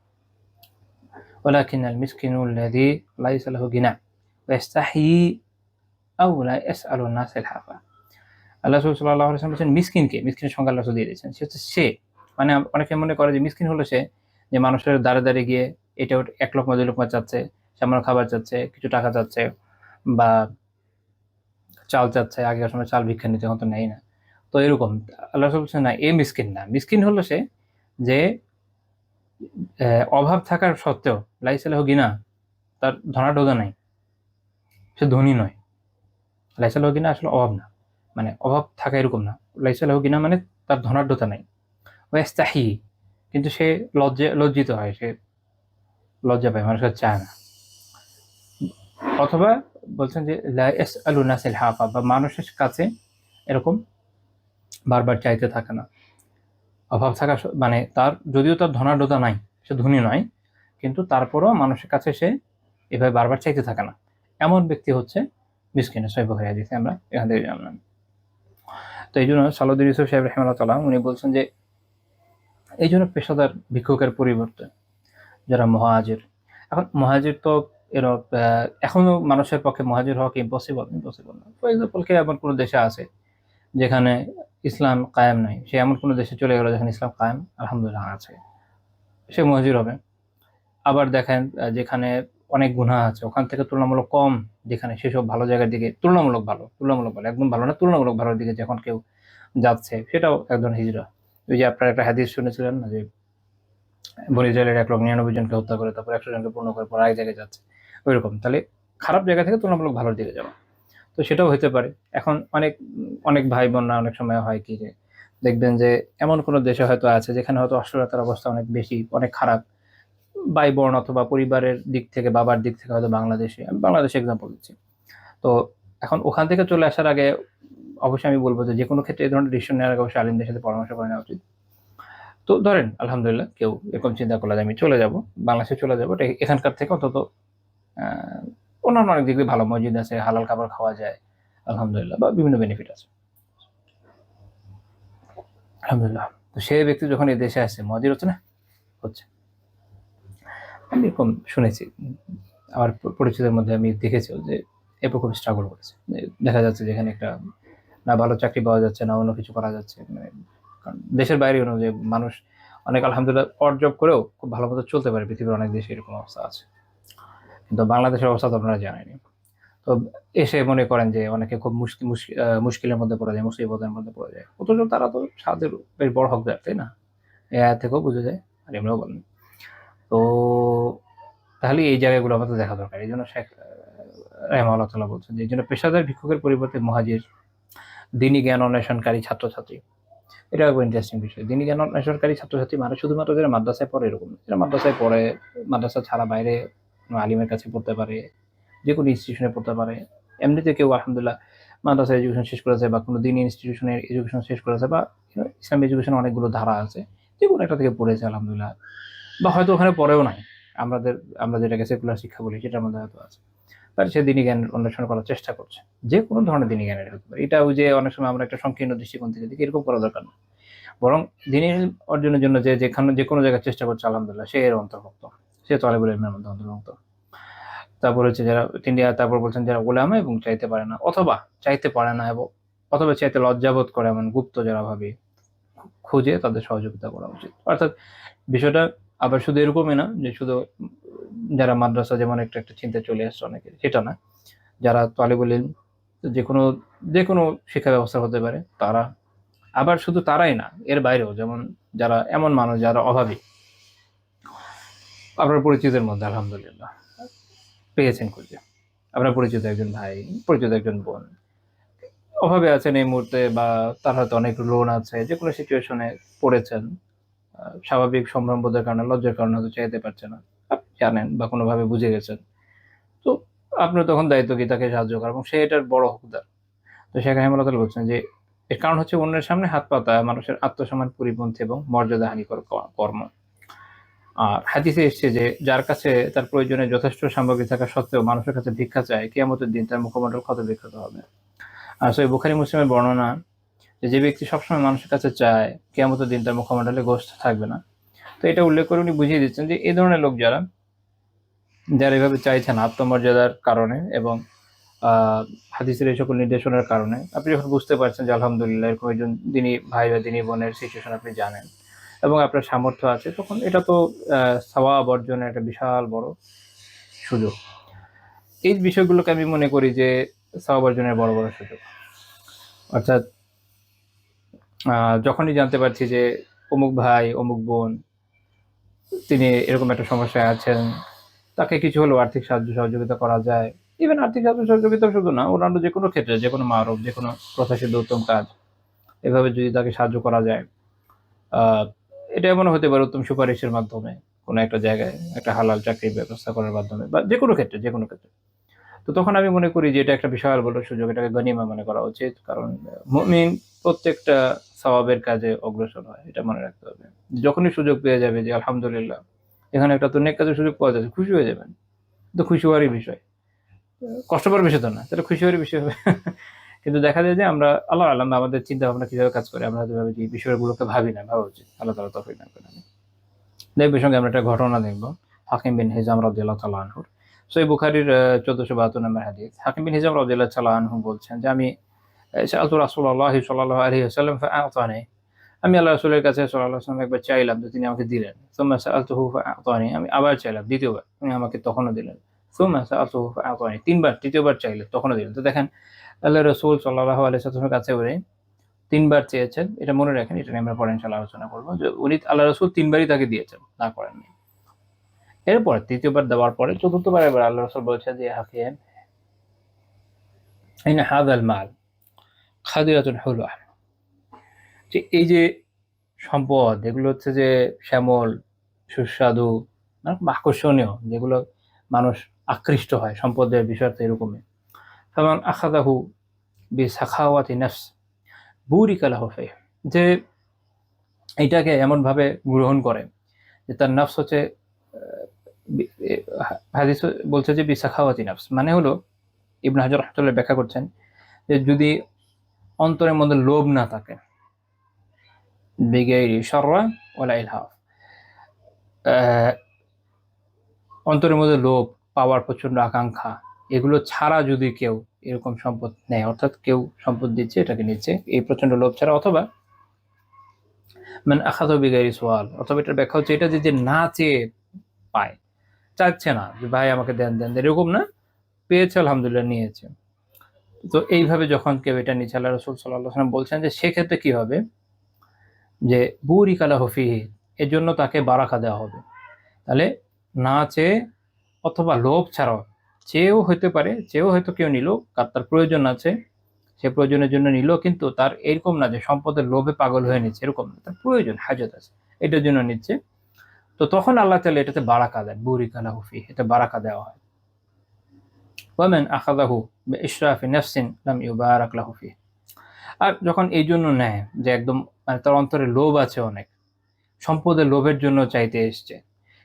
ওয়ালাকিনাল মিসকিনুল লাযী লাইসা লাহু গিনা ওয়া ইস্তাহয়ী আও লা ইয়াসআলু আন-নাস ইলহাফা। আল্লাহ রাসূল সাল্লাল্লাহু আলাইহি ওয়াসাল্লাম বলেছেন মিসকিনকে, মিসকিনের সংজ্ঞা আল্লাহ রাসূল দিয়ে দিয়েছেন। সে মানে অনেকে মনে করে যে মিসকিন হলো সে যে মানুষের দাঁড়ে গিয়ে এটা 1 লোকমা 2 লোকমা চাচ্ছে, সামান্য খাবার চাচ্ছে, কিছু টাকা চাচ্ছে বা চাল চাচ্ছে। আগেকার সময় চাল ভিক্ষা নিতে, এখন তো নেয় না। তো এরকম আল্লাহ রাসূল বলছেন না, মিসকিন না। মিসকিন হলো সে যে অভাব থাকার সত্ত্বেও লাইসা লাহু গিনা, তার ধনাঢ্যতা নাই, সে ধনী নয়। লাইসা লাহু গিনা আসলে অভাব না, মানে অভাব থাকা এরকম না। লাইসা লাহু গিনা মানে তার ধনাঢ্যতা নাই। ওয়া ইস্তাহি, কিন্তু সে লজ্জিত হয়, সে লজ্জা পায়, মানুষের চায় না। অথবা বলছেন যে লা ইয়াসআলু নাস ইলহাফা, বা মানুষের কাছে এরকম বারবার চাইতে থাকে না। অভাব থাকা মানে যদিও তার ধনাঢ্যতা নাই, সে ধনী নয়, কিন্তু তারপরেও মানুষের কাছে সে এভাবে বারবার চাইতে থাকে না। এমন ব্যক্তি হচ্ছে মিসকিন। সহিহ বুখারী হাদিসে আমরা এখান থেকে জানলাম। তো এই জন্য সালাউদ্দিন ইউসুফ সাহেব রাহিমাহুল্লাহ তাআলা উনি বলছেন যে এই জন্য পেশাদার ভিক্ষুকের পরিবর্তে যারা মুহাজির, এখন মুহাজির তো এখনো মানুষের পক্ষে মুহাজির হওয়া কি ইম্পসিবল না। ফর এক্সাম্পল, কে এমন কোনো দেশে আছে যেখানে ইসলাম কায়েম নাই, সে এমন কোনো দেশে চলে গেল যেখানে ইসলাম কায়েম আলহামদুলিল্লাহ আছে, সে মুহাজির হবে। আবার দেখেন যেখানে অনেক গুনাহ আছে, ওখান থেকে তুলনামূলক কম, যেখানে সেসব ভালো জায়গার দিকে তুলনামূলক ভালো, একদম ভালো না, তুলনামূলক ভালোর দিকে যখন কেউ যাচ্ছে, সেটাও একজন হিজরা। ওই যে আপনারা একটা হাদিস শুনেছিলেন না, যে বনী ইসরাইলের 1 লোক 99 জনকে হত্যা করে তারপর 100 জনকে পূর্ণ করে পর আরেক জায়গায় যাচ্ছে, ওইরকম। তাহলে খারাপ জায়গা থেকে তুলনামূলক ভালোর দিকে যাওয়া, তো সেটাও হতে পারে। এখন অনেক ভাই বোনরা অনেক সময় হয় কি, যে দেখবেন যে এমন কোনো দেশে হয়তো আছে যেখানে হয়তো অশ্লীলতার অবস্থা অনেক বেশি, অনেক খারাপ, ভাই বোন অথবা পরিবারের দিক থেকে, বাবার দিক থেকে হয়তো বাংলাদেশে, আমি বাংলাদেশে এক্সাম্পল দিচ্ছি। তো এখন ওখান থেকে চলে আসার আগে অবশ্যই আমি বলবো যে কোনো ক্ষেত্রে এই ধরনের ডিসিশন নেওয়ার আগে অবশ্যই আলিমদের সাথে পরামর্শ করে নেওয়া উচিত। তো ধরেন আলহামদুলিল্লাহ কেউ এরকম চিন্তা করলো যে আমি চলে যাব, বাংলাদেশে চলে যাবো, এটা এখানকার থেকে অন্তত অন্যান্য অনেক দিক দিয়ে ভালো, মসজিদ আছে, হালাল খাবার খাওয়া যায় আলহামদুলিল্লাহ, বা বিভিন্ন বেনিফিট আছে আলহামদুলিল্লাহ। তো সেই ব্যক্তি যখন এই দেশে আসছে, মহাজির হচ্ছে না, হচ্ছে, আমি এরকম শুনেছি আমার পরিচিতের মধ্যে, আমি দেখেছি যে এরপর খুব স্ট্রাগল করেছে। দেখা যাচ্ছে যেখানে একটা না ভালো চাকরি পাওয়া যাচ্ছে, না অন্য কিছু করা যাচ্ছে, মানে কারণ দেশের বাইরে যে মানুষ অনেক আলহামদুলিল্লাহ অড জব করেও খুব ভালো মতো চলতে পারে, পৃথিবীর অনেক দেশে এরকম অবস্থা আছে, কিন্তু বাংলাদেশের অবস্থা তো আপনারা জানেনি। তো এসে মনে করেন যে অনেকে খুব মুশকিলের মধ্যে পড়ে যায়, মুসিবতের মধ্যে পড়ে যায়, অথচ তারা তো সাদের বেশ বড় হকদার, তাই না? এ আয়াত থেকেও বুঝে যায়, আর এমনিও বলেন। তো তাহলে এই জায়গাগুলো আমাদের দেখা দরকার। এই জন্য শেখ রাহিমাহুল্লাহ তাআলা বলছেন যে এই জন্য পেশাদার ভিক্ষুকের পরিবর্তে মুহাজির, দিনী জ্ঞান অন্বেষণকারী ছাত্রছাত্রী, এটা খুব ইন্টারেস্টিং বিষয়। দিনী জ্ঞান অন্বেষণকারী ছাত্রছাত্রী মানে শুধুমাত্র যারা মাদ্রাসায় পড়ে এরকম না, যারা মাদ্রাসায় পড়ে, মাদ্রাসা ছাড়া বাইরে কোনো আলিমের কাছে পড়তে পারে, যে কোনো ইনস্টিটিউশনে পড়তে পারে। এমনিতে কেউ আলহামদুলিল্লাহ মাদ্রাসা এডুকেশন শেষ করেছে, বা কোনো দিনী ইনস্টিটিউশনের এডুকেশন শেষ করেছে, বা ইসলামিক এডুকেশন অনেকগুলো ধারা আছে, যে কোনো একটা থেকে পড়েছে আলহামদুলিল্লাহ, বা হয়তো ওখানে পড়েও নাই, আমরা যেটাকে সেকুলার শিক্ষা বলি সেটার মধ্যে হয়তো আছে, বাট সে দিনী জ্ঞান অন্বেষণ করার চেষ্টা করছে, যে কোনো ধরনের দিনী জ্ঞানের হতে পারে। এটা ওই যে অনেক সময় আমরা একটা সংকীর্ণ দৃষ্টিকোণ থেকে দেখি, এরকম করা দরকার না, বরং দিনী অর্জনের জন্য যেখানে যে কোনো জায়গায় চেষ্টা করছে আলহামদুলিল্লাহ, সে এর অন্তর্ভুক্ত, সে তালেবুল ইলমের মধ্যে অন্তর্ভুক্ত। তারপর হচ্ছে যারা তিনি তারপর বলছেন যারা উলামা এবং চাইতে পারে না, অথবা চাইতে পারে না, এবং অথবা চাইতে লজ্জাবোধ করে এমন গুপ্ত যারা ভাবে, খুঁজে তাদের সহযোগিতা করা উচিত। অর্থাৎ বিষয়টা আবার শুধু এরকমই না যে শুধু যারা মাদ্রাসা যেমন একটা একটা চিন্তা চলে আসছে অনেকের, সেটা না, যারা তালেবুল ইলম, যে কোনো শিক্ষা ব্যবস্থা হতে পারে তারা, আবার শুধু তারাই না, এর বাইরেও যেমন যারা এমন মানুষ যারা অভাবী, আপনার পরিচিতের মধ্যে আলহামদুলিল্লাহ পেয়েছেন খুঁজে, আপনার পরিচিত একজন ভাই, পরিচিত একজন বোন অভাবে আছেন এই মুহূর্তে, বা তার হয়তো অনেক লোন আছে, যে কোনো সিচুয়েশনে পড়েছেন, স্বাভাবিক সম্ভ্রমবোধের কারণে, লজ্জার কারণে হয়তো চাইতে পারছে না, আপনি জানেন বা কোনোভাবে বুঝে গেছেন, তো আপনার তখন দায়িত্ব কি তাকে সাহায্য করা, এবং সে এটার বড় হকদার। তো শেখ রাহিমাহুল্লাহ তাআলা বলছেন যে এর কারণ হচ্ছে অন্যের সামনে হাত পাতা মানুষের আত্মসম্মান পরিপন্থী এবং মর্যাদা হানিকর কর্ম। আর হাদিসে এসছে যে যার কাছে তার প্রয়োজনে যথেষ্ট সামগ্রী থাকা সত্ত্বেও মানুষের কাছে ভিক্ষা চায়, কিয়ামতের দিন তার মুখমণ্ডল ক্ষত বিক্ষত হবে। আর সহিহ বুখারী মুসলিমের বর্ণনা যে ব্যক্তি সবসময় মানুষের কাছে চায়, কিয়ামতের দিন তার মুখমণ্ডলে গোশত থাকবে না। তো এটা উল্লেখ করে উনি বুঝিয়ে দিচ্ছেন যে এই ধরনের লোক যারা এভাবে চাইছেন আত্মমর্যাদার কারণে এবং হাদিসের এই সকল নির্দেশনার কারণে, আপনি যখন বুঝতে পারছেন যে আলহামদুলিল্লাহ এরকম একজন দিনী ভাই বা দিনী বোনের সিচুয়েশন আপনি জানেন এবং আপনার সামর্থ্য আছে, তখন এটা তো সওয়াব অর্জনের একটা বিশাল বড় সুযোগ। এই বিষয়গুলোকে আমি মনে করি যে সওয়াব অর্জনের বড় বড় সুযোগ। অর্থাৎ যখনই জানতে পারছি যে অমুক ভাই অমুক বোন তিনি এরকম একটা সমস্যায় আছেন, তাকে কিছু হলেও আর্থিক সাহায্য সহযোগিতা করা যায়, ইভেন আর্থিক সাহায্য সহযোগিতা শুধু না, অন্যান্য যে কোনো ক্ষেত্রে, যে কোনো মারুফ, যে কোনো প্রত্যাশিত উত্তম কাজ, এভাবে যদি তাকে সাহায্য করা যায়, আহ এটা এমনও হতে পারে উত্তম সুপারিশের মাধ্যমে, কোনো একটা জায়গায় একটা হালাল চাকরির ব্যবস্থা করার মাধ্যমে, বা যে কোনো ক্ষেত্রে। তো তখন আমি মনে করি যে এটা একটা বিশাল বড় সুযোগ, এটাকে গনিমা মনে করা উচিত, কারণ মুমিন প্রত্যেকটা সওয়াবের কাজে অগ্রসর হয়, এটা মনে রাখতে হবে। যখনই সুযোগ পেয়ে যাবে যে আলহামদুলিল্লাহ এখানে একটা তো নেক কাজের সুযোগ পাওয়া যাচ্ছে, খুশি হয়ে যাবেন, তো খুশি হওয়ারই বিষয়, কষ্ট পাওয়ার বিষয় তো না, তাহলে খুশি হওয়ারই বিষয় হবে। কিন্তু দেখা যায় যে আমরা আল্লাহ আল্লাহ আমাদের চিন্তা ভাবনা কিভাবে কাজ করে, আমরা হয়তো ভাবি যে এই বিষয়গুলোকে ভাবি না, ভাবা উচিত, আল্লাহ তাআলা তৌফিক দান করেন। এই সঙ্গে আমরা একটা ঘটনা দেখব, হাকিম বিন হিজাম রাদিয়াল্লাহু তাআলা আনহুর। সহিহ বুখারীর 1472 নম্বর হাদিস। হাকিম বিন হিজাম রাদিয়াল্লাহু তাআলা আনহু বলছেন যে আমি সাআলতু রাসূলুল্লাহ সাল্লাল্লাহু আলাইহি ওয়াসাল্লাম ফাআতানি, আমি আল্লাহ রাসূলের কাছে সাল্লাল্লাহু আলাইহি ওয়াসাল্লাম একবার চাইলাম, তো তিনি আমাকে দিলেন। সুম্মা সাআলতুহু ফাআতানি, আমি আবার চাইলাম দ্বিতীয়বার, উনি আমাকে তখনও দিলেন। সুম্মা সাআলতুহু ফাআতানি, তিনবার, তৃতীয়বার চাইলেন, তখনও দিলেন। তো দেখেন আল্লাহ রাসূল সাল্লাল্লাহু আলাইহি ওয়াসাল্লামের কাছে উনি তিনবার চেয়েছেন, এটা মনে রাখেন, এটা নিয়ে আমরা পরে ইনশাআল্লাহ আলোচনা করবো, যে উনি আল্লাহ রাসূল তিনবারই তাকে দিয়েছেন, না করেননি। এরপর তৃতীয়বার দেওয়ার পরে চতুর্থবার এবার আল্লাহ রাসূল বলছেন যে হাকিম ইন হাযাল মাল খাদিরাতুন হুলওয়া, যে এই যে সম্পদ, এগুলো হচ্ছে যে শ্যামল, সুস্বাদু, মানে খুব আকর্ষণীয়, যেগুলো মানুষ আকৃষ্ট হয় সম্পদের বিষয়টা এরকমই। ফামান আখাযাহু বিসাখাওয়াতি নাফস বুরিকা লাহু ফীহি, যে এটাকে এমন ভাবে গ্রহণ করে যে তার নফস হচ্ছে হাদিস বলছে যে বিসাখাওয়াতি নাফস মানে হলো, ইবনে হাজার রাহমাতুল্লাহ ব্যাখ্যা করছেন যে যদি অন্তরের মধ্যে লোভ না থাকে, বিগাইরি শাররা ওয়ালা ইলহাফ, অন্তরের মধ্যে লোভ, পাওয়ার প্রচন্ড আকাঙ্ক্ষা, এগুলো ছাড়া যদি কেউ এরকম সম্পদ নেয়, অর্থাৎ কেউ সম্পদ দিচ্ছে এটাকে নিচ্ছে এই প্রচন্ড লোভ ছাড়া, অথবা মানে আখাযা বিগাইরি সুআল, অথবা এটার ব্যাখ্যা হচ্ছে এটা যে না চেয়ে পায়, চাচ্ছে না যে ভাই আমাকে দেন দেন, এরকম না, পেয়েছে আলহামদুলিল্লাহ নিয়েছে। তো এইভাবে যখন কেউ এটা নিচ্ছে, আল্লাহ রাসূল সাল্লাল্লাহু আলাইহি ওয়াসাল্লাম বলছেন যে সেক্ষেত্রে কি হবে, যে বুরিকা লাহু ফীহি, এর জন্য তাকে বারাকা দেওয়া হবে। তাহলে না চেয়ে অথবা লোভ ছাড়াও, চেয়েও হইতে পারে, চেয়েও হয়তো কেউ নিল, তার প্রয়োজন আছে, সে প্রয়োজনের জন্য নিল, কিন্তু তার এরকম না যে সম্পদের লোভে পাগল হয়ে নিচ্ছে, এরকম না, তার প্রয়োজন হাজত আছে এটার জন্য নিচ্ছে। তো তখন আল্লাহ তাআলা এটাতে বারাকা দেন, বুরিকা লাহু ফীহি, এটা বারাকা দেওয়া হয়। ওয়ামান আখাযাহু বিইশরাফি নাফসিন লাম ইউবারাক লাহু ফীহি, আর যখন এই জন্য নেয় যে একদম মানে তার অন্তরে লোভ আছে অনেক, সম্পদের লোভের জন্য চাইতে এসছে,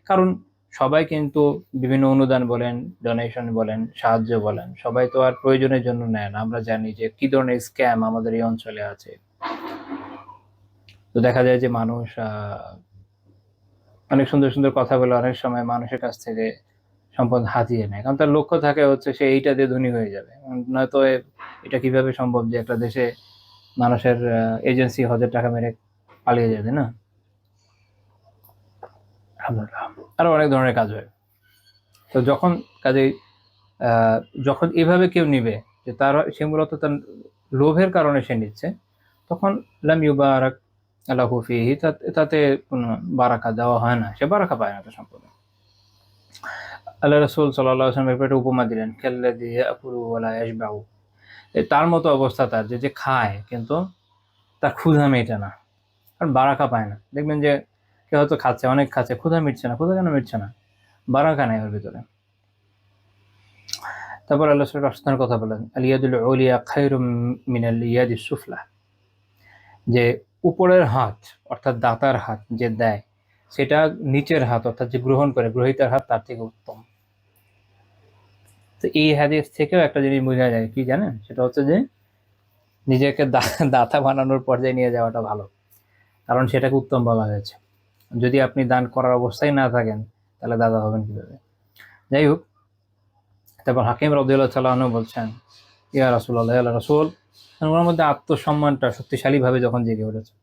কারণ সবাই কিন্তু বিভিন্ন অনুদান বলেন, ডোনেশন বলেন, সাহায্য বলেন, সবাই তো আর প্রয়োজনের জন্য নেয় না। আমরা জানি যে কি ধরনের স্ক্যাম আমাদের এই অঞ্চলে আছে। তো দেখা যায় যে মানুষ অনেক সুন্দর সুন্দর কথা বলে অনেক সময় মানুষের কাছ থেকে সম্পদ হাতিয়ে নেয়, কারণ তার লক্ষ্য থাকে হচ্ছে সে এইটা দিয়ে ধনী হয়ে যাবে। নয়তো এটা কিভাবে সম্ভব যে একটা দেশে মানুষের এজেন্সি হজের টাকা মেরে পালিয়ে যাবে না। আলহামদুলিল্লাহ, আরো অনেক ধরনের কাজ হয়। তো যখন কাজে যখন এভাবে কেউ নিবে যে তার সে মূলত তার লোভের কারণে সে নিচ্ছে, তখন লাম ইউবারাক লাহু ফীহি, তাতে কোনো বারাকা দেওয়া হয় না, সে বারাকা পায় না তার সম্পদে। আল্লাহ রাসূল সাল্লাল্লাহু আলাইহি ওয়াসাল্লাম একটা উপমা দিলেন, কাল্লাযী ইয়াকুলু ওয়া লা ইয়াশবাউ, তার মতো অবস্থা তার, যে খায় কিন্তু তার ক্ষুধা মেটে না, কারণ বারাকা পায় না। দেখবেন যে কেউ হয়তো খাচ্ছে, অনেক খাচ্ছে, ক্ষুধা মিটছে না। ক্ষুধা কেন মিটছে না? বারাকা নাই ওর ভিতরে। তারপর আল্লাহ সুবহানাহু রাস্তার কথা বলেন, আল ইয়াদুল উলিয়া খায়রুম মিনাল ইয়াদিস সুফলা, যে উপরের হাত অর্থাৎ দাতার হাত যে দেয়, সেটা নিচের হাত অর্থাৎ যে গ্রহণ করে গ্রহীতার হাত তার থেকে উত্তম। তো এই হাদিস থেকেও একটা জিনিস বোঝা যায়, কি জানেন? সেটা হচ্ছে যে নিজেকে দাতা বানানোর পর্যায়ে নিয়ে যাওয়াটা ভালো, কারণ সেটাকে উত্তম বলা হয়েছে। যদি আপনি দান করার অবস্থায় না থাকেন তাহলে দাতা হবেন কিভাবে? যাই হোক, তারপর হাকিম রাদিয়াল্লাহু তাআলা আনহু বলছেন, ইয়া রাসূলুল্লাহ, ইয়া রাসূল, ওনার মধ্যে আত্মসম্মানটা শক্তিশালীভাবে যখন জেগে উঠেছে,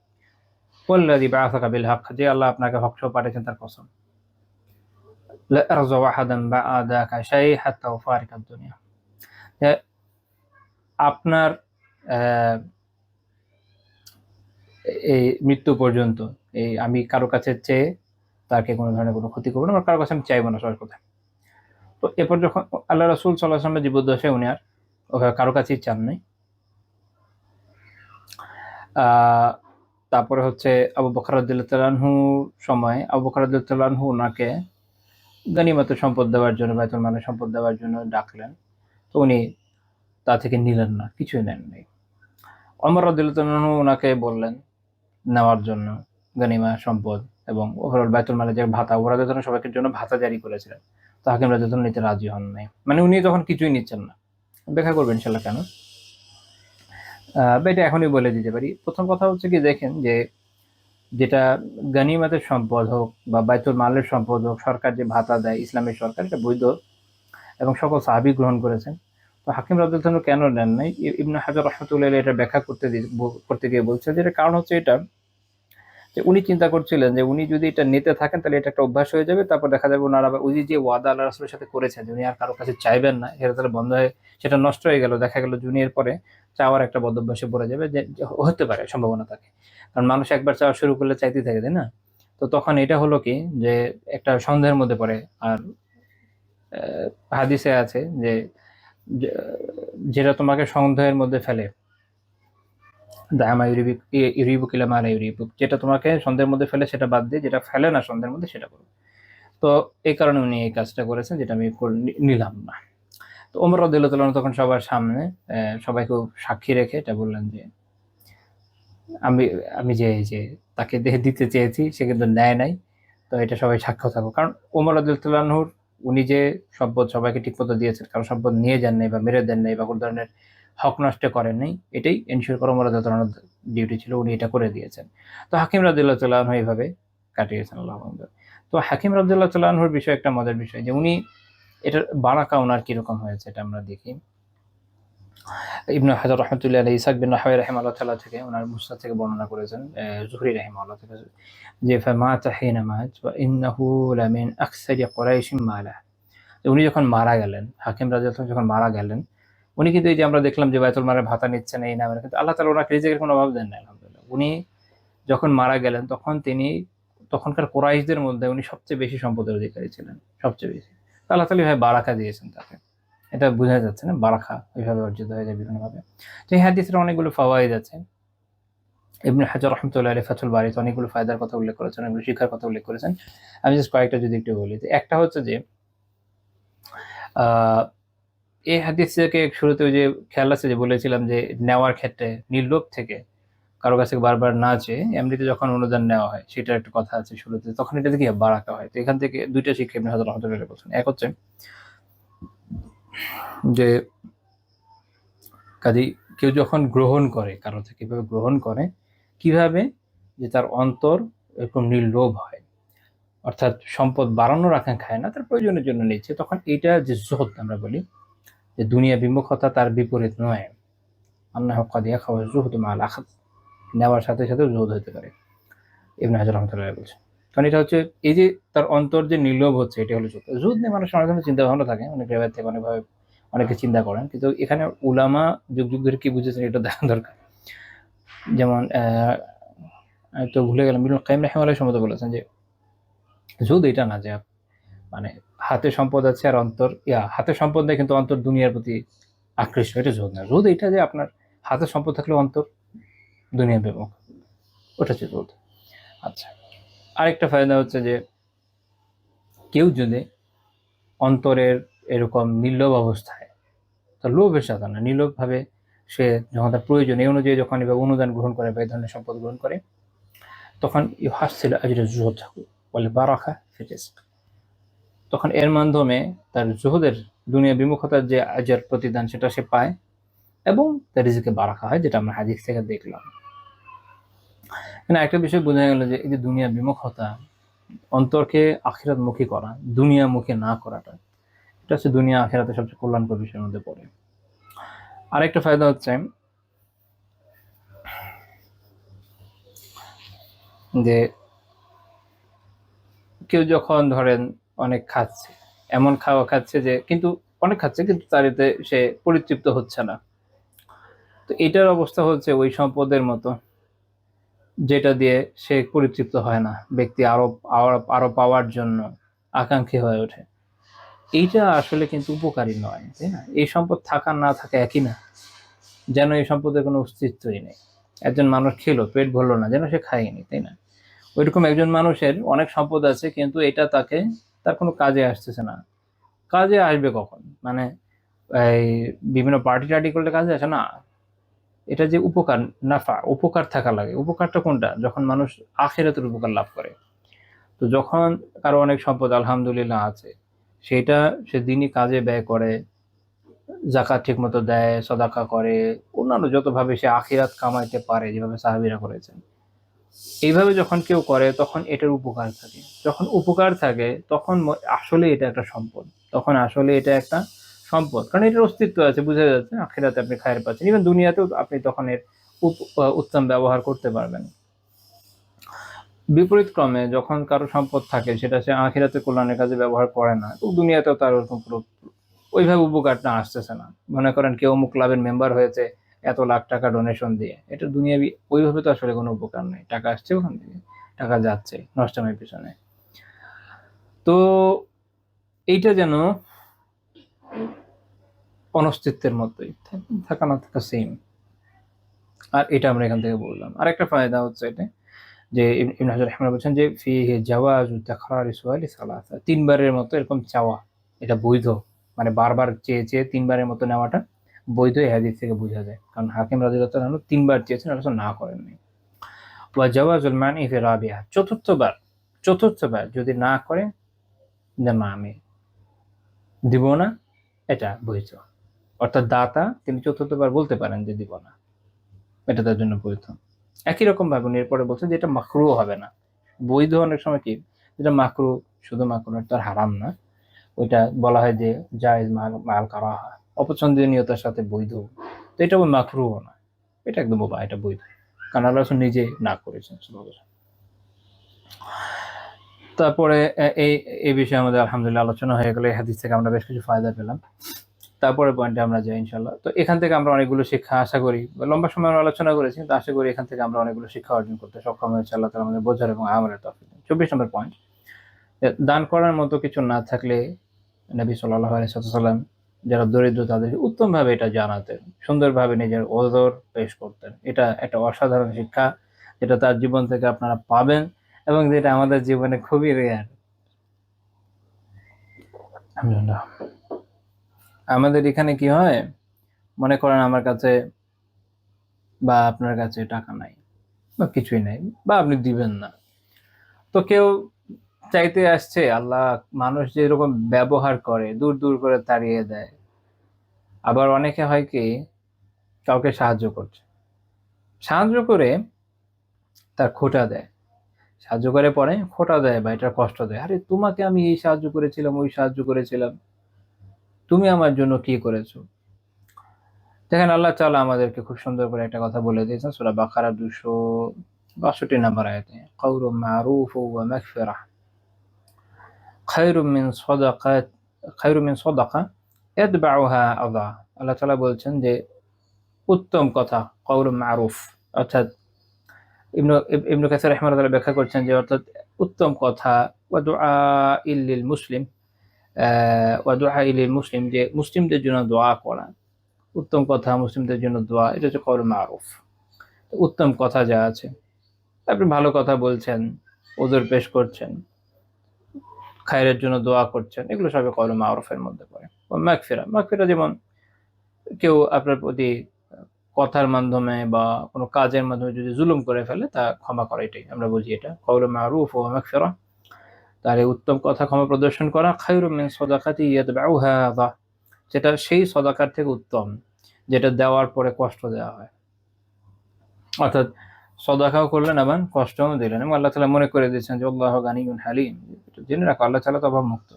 ওয়াল্লাযী বা'আসাকা বিল হক, যে আল্লাহ আপনাকে হক সহ পাঠিয়েছেন তার কসম, লা আরজু আহাদান বা'দাকা শাই হাত্তা উফারিকা দুনিয়া, যে আপনার এই মৃত্যু পর্যন্ত এই আমি কারো কাছে চেয়ে তাকে কোনো ধরনের কোনো ক্ষতি করবো না, আর কারো কাছে আমি চাইবো না সবার কথা। তো এরপর যখন আল্লাহ রাসূল সাল্লাল্লাহু আলাইহি ওয়াসাল্লামের জীবদ্দশায় উনি আর কারো কাছেই চান নাই। তারপরে হচ্ছে আবু বকর রাদিয়াল্লাহু তাআলা আনহুর সময় আবু বকর রাদিয়াল্লাহু তাআলা আনহু ওনাকে গনিমতের সম্পদ দেওয়ার জন্য, বাইতুল মালের সম্পদ দেওয়ার জন্য ডাকলেন। তো উনি তা থেকে নিলেন না, কিছুই নেন নাই। ওমর রাদিয়াল্লাহু তাআলা আনহু ওনাকে বললেন নেওয়ার জন্য গনিমা সম্পদ এবং ওভারঅল বাইতুল মালের যে ভাতা, ওরা যখন সবাইকে জন্য ভাতা জারি করেছিলেন, তো হাকিম রাদিয়াল্লাহু তাআলা নিতে রাজি হন নাই। মানে উনি তখন কিছুই নিচ্ছেন না। ব্যাখ্যা করবেন ইনশাআল্লাহ কেন। এটা এখনই বলে দিতে পারি। প্রথম কথা হচ্ছে কি, দেখেন যে যেটা গনিমতের সম্পদ হোক বা বাইতুল মালের সম্পদ হোক, সরকার যে ভাতা দেয়, ইসলামের সরকার, এটা বৈধ এবং সকল সাহাবী গ্রহণ করেছেন। তো হাকিম রাদিয়াল্লাহু তাআলা কেন নেন নাই? ইবনে হাজার রাহমাতুল্লাহি আলাইহি এটা ব্যাখ্যা করতে গিয়ে বলছে যে এটার কারণ হচ্ছে এটা, যে উনি চিন্তা করছিলেন যে উনি যদি এটা নিতে থাকেন তাহলে এটা একটা অভ্যাস হয়ে যাবে, তারপর দেখা যাবে ওনারা ওই যে ওয়াদা আল্লাহ রাসূলের সাথে করেছেন যে উনি আর কারো কাছে চাইবেন না, সেটা তাহলে বন্ধ হয়ে সেটা নষ্ট হয়ে গেল। দেখা গেল যে উনি এরপরে চাওয়ার একটা বদভ্যাসে পড়ে যাবে, যে হতে পারে, সম্ভাবনা থাকে, কারণ মানুষ একবার চাওয়া শুরু করলে চাইতেই থাকে, তাই না? তো তখন এটা হলো কি, যে একটা সন্দেহের মধ্যে পড়ে। আর হাদিসে আছে যে যেটা তোমাকে সন্দেহের মধ্যে ফেলে, দায়ামা ইউরিবুক ইলা মা লা ইউরিবুক, যেটা তোমাকে সন্দেহের মধ্যে ফেলে সেটা বাদ দিয়ে যেটা ফেলে না সন্দেহের মধ্যে সেটা করো। তো এই কারণে উনি এই কাজটা করেছেন, যেটা আমি নিলাম না। তো ওমর রাদিয়াল্লাহু তাআলা তখন সবার সামনে সবাইকে সাক্ষী রেখে এটা বললেন যে আমি আমি যে তাকে দিতে চেয়েছি সে কিন্তু নেয় নাই, তো এটা সবাই সাক্ষ্য থাকো। কারণ ওমর রাদিয়াল্লাহু তাআলা আনহুর উনি যে সম্পদ সবাইকে ঠিকমতো দিয়েছেন, কারণ সম্পদ নিয়ে যান নাই বা মেরে দেন নাই বা কোনো ধরনের হক নষ্ট করেন নাই, এটাই এনশিওর করা ওমর রাদিয়াল্লাহু তাআলার ডিউটি ছিল, উনি এটা করে দিয়েছেন। তো হাকিম রাদিয়াল্লাহু তাআলা আনহু এইভাবে কাটিয়েছেন, আল্লাহু আকবার। তো হাকিম রাদিয়াল্লাহু তাআলা আনহুর বিষয় একটা মজার বিষয় যে উনি এটার বারাকা ওনার কিরকম হয়েছে এটা আমরা দেখি। ইবনে হাজার রাহমাতুল্লাহি আলাইহি ইসহাক বিন রাহওয়াই রাহিমাহুল্লাহ তাআলা থেকে ওনার মুসনাদ থেকে বর্ণনা করেছেন, জুহরি রাহিমাহুল্লাহ থেকে, যে ফামাতা হিনা মাত ওয়া ইন্নাহু লামিন আকসারি কুরাইশ মালা। উনি যখন মারা গেলেন, হাকিম রাদিয়াল্লাহু আনহু যখন মারা গেলেন, উনি কিন্তু এই যে আমরা দেখলাম যে বাইতুল মালের ভাতা নিচ্ছেন এই নামে, কিন্তু আল্লাহ তাআলা ওনাকে রিজিকের কোনো অভাব দেন নাই, আলহামদুলিল্লাহ। উনি যখন মারা গেলেন তখনকার কুরাইশদের মধ্যে উনি সবচেয়ে বেশি সম্পদের অধিকারী ছিলেন, সবচেয়ে বেশি। আল্লাহ তাআলা ভাই বারাকা দিয়েছেন তাকে, এটা বোঝা যাচ্ছে না, বারাকা ওইভাবে অর্জিত হয়ে যায় বিভিন্নভাবে। তো এই হাদিসের অনেকগুলো ফাওয়াইদ আছে। ইবনে হাজার রাহমাতুল্লাহি আলাইহি ফাথুল বারীতে অনেকগুলো ফায়দার কথা উল্লেখ করেছেন, অনেকগুলো শিক্ষার কথা উল্লেখ করেছেন। আমি জাস্ট কয়েকটা যদি একটু বলি, একটা হচ্ছে যে এই হাদিস থেকে শুরুতে ওই যে খেয়াল আছে যে বলেছিলাম যে নেওয়ার ক্ষেত্রে নির্লোভ থেকে কারো কাছে বারবার না চেয়ে এমনিতে যখন অনুদান নেওয়া হয়, সেটার একটা কথা আছে শুরুতে, তখন এটা থেকে বারাকা হয়। তো এখান থেকে দুইটা শিক্ষা ইবনে হাজার রাহমাতুল্লাহি বলছেন। এক হচ্ছে যে কাজেই কেউ যখন গ্রহণ করে কারো থেকে, কিভাবে গ্রহণ করে, কিভাবে যে তার অন্তর এরকম নির্লোভ হয়, অর্থাৎ সম্পদ বাড়ানোর আকাঙ্ক্ষায় না, তার প্রয়োজনের জন্য নিচ্ছে, তখন এটা যে জোহদ আমরা বলি, যে দুনিয়া বিমুখতা তার বিপরীত নয়। আল্লাহ কাদিয়া খাওয়া জুহদ মাল আখাদ, নেওয়ার সাথে সাথে জোহদ হতে পারে, ইবনে হাজার রহমতুল্লাহ বলছে। কারণ এটা হচ্ছে এই যে তার অন্তর যে নির্লোভ হচ্ছে, এটা হলো জোহদ। জোহদ নিয়ে মানুষের অনেক ধরনের চিন্তা ভাবনা থাকে, অনেক রেবাদ থেকে অনেকভাবে অনেকে চিন্তা করেন, কিন্তু এখানে উলামা যুগ যুগ ধরে কি বুঝেছেন এটা দেখা দরকার। যেমন তো ভুলে গেলাম, ইবনুল কাইয়িম রাহিমাহুল্লাহ সম্মত বলেছেন যে জুহদ এটা না যে মানে হাতে সম্পদ আছে আর অন্তর হাতে সম্পদ নেই কিন্তু অন্তর দুনিয়ার প্রতি আকৃষ্ট, এটা জুহদ না। জুহদ এটা যে আপনার হাতে সম্পদ থাকলে অন্তর দুনিয়া বিমুখ, ওটা হচ্ছে জুহদ। আচ্ছা, আরেকটা ফায়দা হচ্ছে যে কেউ যদি অন্তরের এরকম নির্লোভ অবস্থায়, তো লোভের সাথে না, নির্লোভভাবে সে যখন তার প্রয়োজন এই অনুযায়ী যখন এবার অনুদান গ্রহণ করে বা এই ধরনের সম্পদ গ্রহণ করে, তখন ইউহাসিল আজরা জুহদ বলে বারাকা ফি রিজক, তখন এর মাধ্যমে তার জুহদের দুনিয়া বিমুখতার যে আজর প্রতিদান সেটা সে পায় এবং তার রিজিকে বারাকা হয়, যেটা আমরা হাদিস থেকে দেখলাম। মানে একটা বিষয় বোঝা গেল যে এই যে দুনিয়া বিমুখতা, অন্তরকে আখিরাত মুখী করা, দুনিয়া মুখী না করাটা, এটা হচ্ছে দুনিয়া আখিরাতে সবচেয়ে কল্যাণকর বিষয়ের মধ্যে পড়ে। আরেকটা ফায়দা হচ্ছে যে কেউ যখন ধরেন অনেক খাচ্ছে, এমন খাওয়া খাচ্ছে যে কিন্তু অনেক খাচ্ছে কিন্তু তার এতে সে পরিতৃপ্ত হচ্ছে না, তো এটার অবস্থা হচ্ছে ওই সম্পদের মতো যেটা দিয়ে সে পরিতৃপ্ত হয় না, ব্যক্তি আরো আরো পাওয়ার জন্য আকাঙ্ক্ষী হয়ে ওঠে। এইটা আসলে কিন্তু উপকারী নয়, তাই না? এই সম্পদ থাকা না থাকা একই না, যেন এই সম্পদের কোনো অস্তিত্বই নেই। একজন মানুষ খেলো, পেট ভরলো না, যেন সে খায়নি, তাই না? ওইরকম একজন মানুষের অনেক সম্পদ আছে কিন্তু এটা তার কোনো কাজে আসতেছে না। কাজে আসবে কখন? মানে এই বিভিন্ন পার্টি টার্টি করলে কাজে আসে না, এটা যে উপকার, নাফা, উপকার থাকা লাগে। উপকারটা কোনটা? যখন মানুষ আখিরাতের উপকার লাভ করে। তো যখন কারো অনেক সম্পদ আলহামদুলিল্লাহ আছে, সেটা সে দিনই কাজে ব্যয় করে, জাকাত ঠিক মতো দেয়, সদাকা করে, অন্যান্য যতভাবে সে আখিরাত কামাইতে পারে, যেভাবে সাহাবীরা করেছেন, এইভাবে যখন কেউ করে তখন এটার উপকার থাকে। যখন উপকার থাকে তখন আসলে এটা একটা সম্পদ, তখন আসলে এটা একটা সম্পদ, কারণ এটার অস্তিত্ব আছে, বুঝা যাচ্ছে আখিরাতে আপনি খায়ের পাচ্ছেন, ইভেন দুনিয়াতেও আপনি তখন এর উত্তম ব্যবহার করতে পারবেন। বিপরীত ক্রমে যখন কারো সম্পদ থাকে সেটা সে আখিরাতে কল্যাণের কাজে ব্যবহার করে না, তো দুনিয়াতেও তার ওরকম ওইভাবে উপকারটা আসতেছে না। মনে করেন কেউ অমুক ক্লাবের মেম্বার হয়েছে এত লাখ টাকা ডোনেশন দিয়ে, এটা দুনিয়াবি ওইভাবে তো আসলে কোনো উপকার নেই, টাকা আসছে ওখান থেকে, টাকা যাচ্ছে নষ্টামের পিছনে। তো এইটা যেন অনস্তিত্বের মতোই, থাকা না থাকা সেম। আর এটা আমরা এখান থেকে বললাম। আরেকটা ফায়দা হচ্ছে এটা যে ইবনে হাজার রাহিমাহুল্লাহ বলছেন যে ফিহি জাওয়াজু তাকরারি সুআলি সালাসা, তিনবারের মতো এরকম চাওয়া এটা বৈধ, মানে বারবার চেয়ে চেয়ে তিনবারের মতো নেওয়াটা বৈধ, এই হাদিস থেকে বোঝা যায়। কারণ হাকিম রাদিয়াল্লাহু তাআলা তিনবার চেয়েছেন, রাসূল না করেননি। ওয়া জাওয়াজুল মানি ফি রাবিআ, চতুর্থবার যদি না করে যে না আমি দিব না, এটা বৈধ। অর্থাৎ দাতা তিনি চতুর্থবার বলতে পারেন যে দিব না, এটা তার জন্য বৈধ। একই রকম ভাবে উনি এরপরে বলছেন যে এটা মাকরুহ হবে না। বৈধ অনেক সময় কি, যেটা মাকরুহ, শুধু মাকরুহ তার হারাম না, ওইটা বলা হয় যে জায়েজ মাল কারাহা, অপছন্দনীয়তার সাথে বৈধ, তো এটা মাকরুহ না, এটা একদম বোবা, এটা বৈধ, কারণ আল্লাহ রাসূল নিজে না করেছেন। তারপরে এই এই বিষয়ে আমাদের আলহামদুলিল্লাহ আলোচনা হয়ে গেল। এই হাদিস থেকে আমরা বেশ কিছু ফায়দা পেলাম। তারপরে পয়েন্টে আমরা যাই ইনশাআল্লাহ। তো এখান থেকে আমরা অনেকগুলো শিক্ষা আশা করি, লম্বা সময় আমরা আলোচনা করেছি, তো আশা করি এখান থেকে আমরা অনেকগুলো শিক্ষা অর্জন করতে সক্ষম হয়েছে। আল্লাহ তাআলা আমাদের বোঝার এবং আমলের তৌফিক দিন। 24 নম্বর পয়েন্ট, দান করার মতো কিছু না থাকলে নবী সাল্লাল্লাহু আলাইহি ওয়াসাল্লাম যারা দরিদ্র তাদেরকে উত্তমভাবে এটা জানাতেন, সুন্দরভাবে নিজের ওযর পেশ করতেন। এটা একটা অসাধারণ শিক্ষা, যেটা তার জীবন থেকে আপনারা পাবেন এবং যেটা আমাদের জীবনে খুবই রেয়ার। আলহামদুলিল্লাহ। আমাদের এখানে কি হয়, মনে করেন আমার কাছে বা আপনার কাছে টাকা নাই বা কিছুই নাই বা আপনি দিবেন না, তো কেউ চাইতে আসছে, আল্লাহ মানুষ যেরকম ব্যবহার করে দূর দূর করে তাড়িয়ে দেয়। আবার অনেকে হয় কি, কাউকে সাহায্য করে তার খোঁটা দেয়, সাহায্য করে পরে খোঁটা দেয় বা এটার কষ্ট দেয়, আরে তোমাকে আমি এই সাহায্য করেছিলাম, ওই সাহায্য করেছিলাম, তুমি আমার জন্য কি করেছো। দেখেন আল্লাহ তাআলা আমাদেরকে খুব সুন্দর করে একটা কথা বলে দিয়েছেন সূরা বাকারা 262 নম্বর আয়াতে, কাউলুম মারুফ ওয়া মাগফিরাহ খায়রুম মিন সাদাকা ইয়াতবাউহা আযা। আল্লাহ তাআলা বলছেন যে উত্তম কথা, কাউলুম মারুফ, অর্থাৎ ইবনু কাসির রাহিমাহুল্লাহ ব্যাখ্যা করছেন যে অর্থাৎ উত্তম কথা, ওয়া দুআ লিল মুসলিম, যে মুসলিমদের জন্য দোয়া করা, উত্তম কথা মুসলিমদের জন্য দোয়া, এটা হচ্ছে কাউলুম মারুফ। উত্তম কথা যা আছে, আপনি ভালো কথা বলছেন, ওযর পেশ করছেন, খায়রের জন্য দোয়া করছেন, এগুলো সবই কাউলুম মারুফের মধ্যে পড়ে। মাগফিরা যেমন কেউ আপনার প্রতি কথার মাধ্যমে বা কোনো কাজের মাধ্যমে যদি জুলুম করে ফেলে তা ক্ষমা করা, এটাই আমরা বুঝি এটা কাউলুম মারুফ ওয়া মাগফিরা। তার এই উত্তম কথা ক্ষমা প্রদর্শন করা, খায়রুম মিন সাদাকাতি ইয়াতবাউহা আযা, যেটা সেই সাদাকার থেকে উত্তম যেটা দেওয়ার পরে কষ্ট দেওয়া হয়। অর্থাৎ সাদাকাও করলেন আবার কষ্টও দিলেন, এবং আল্লাহ তাআলা মনে করে দিয়েছেন যে আল্লাহু গানিয়ুন হালিম, জেনে রাখো আল্লাহ তাআলা তো অভাব মুক্ত।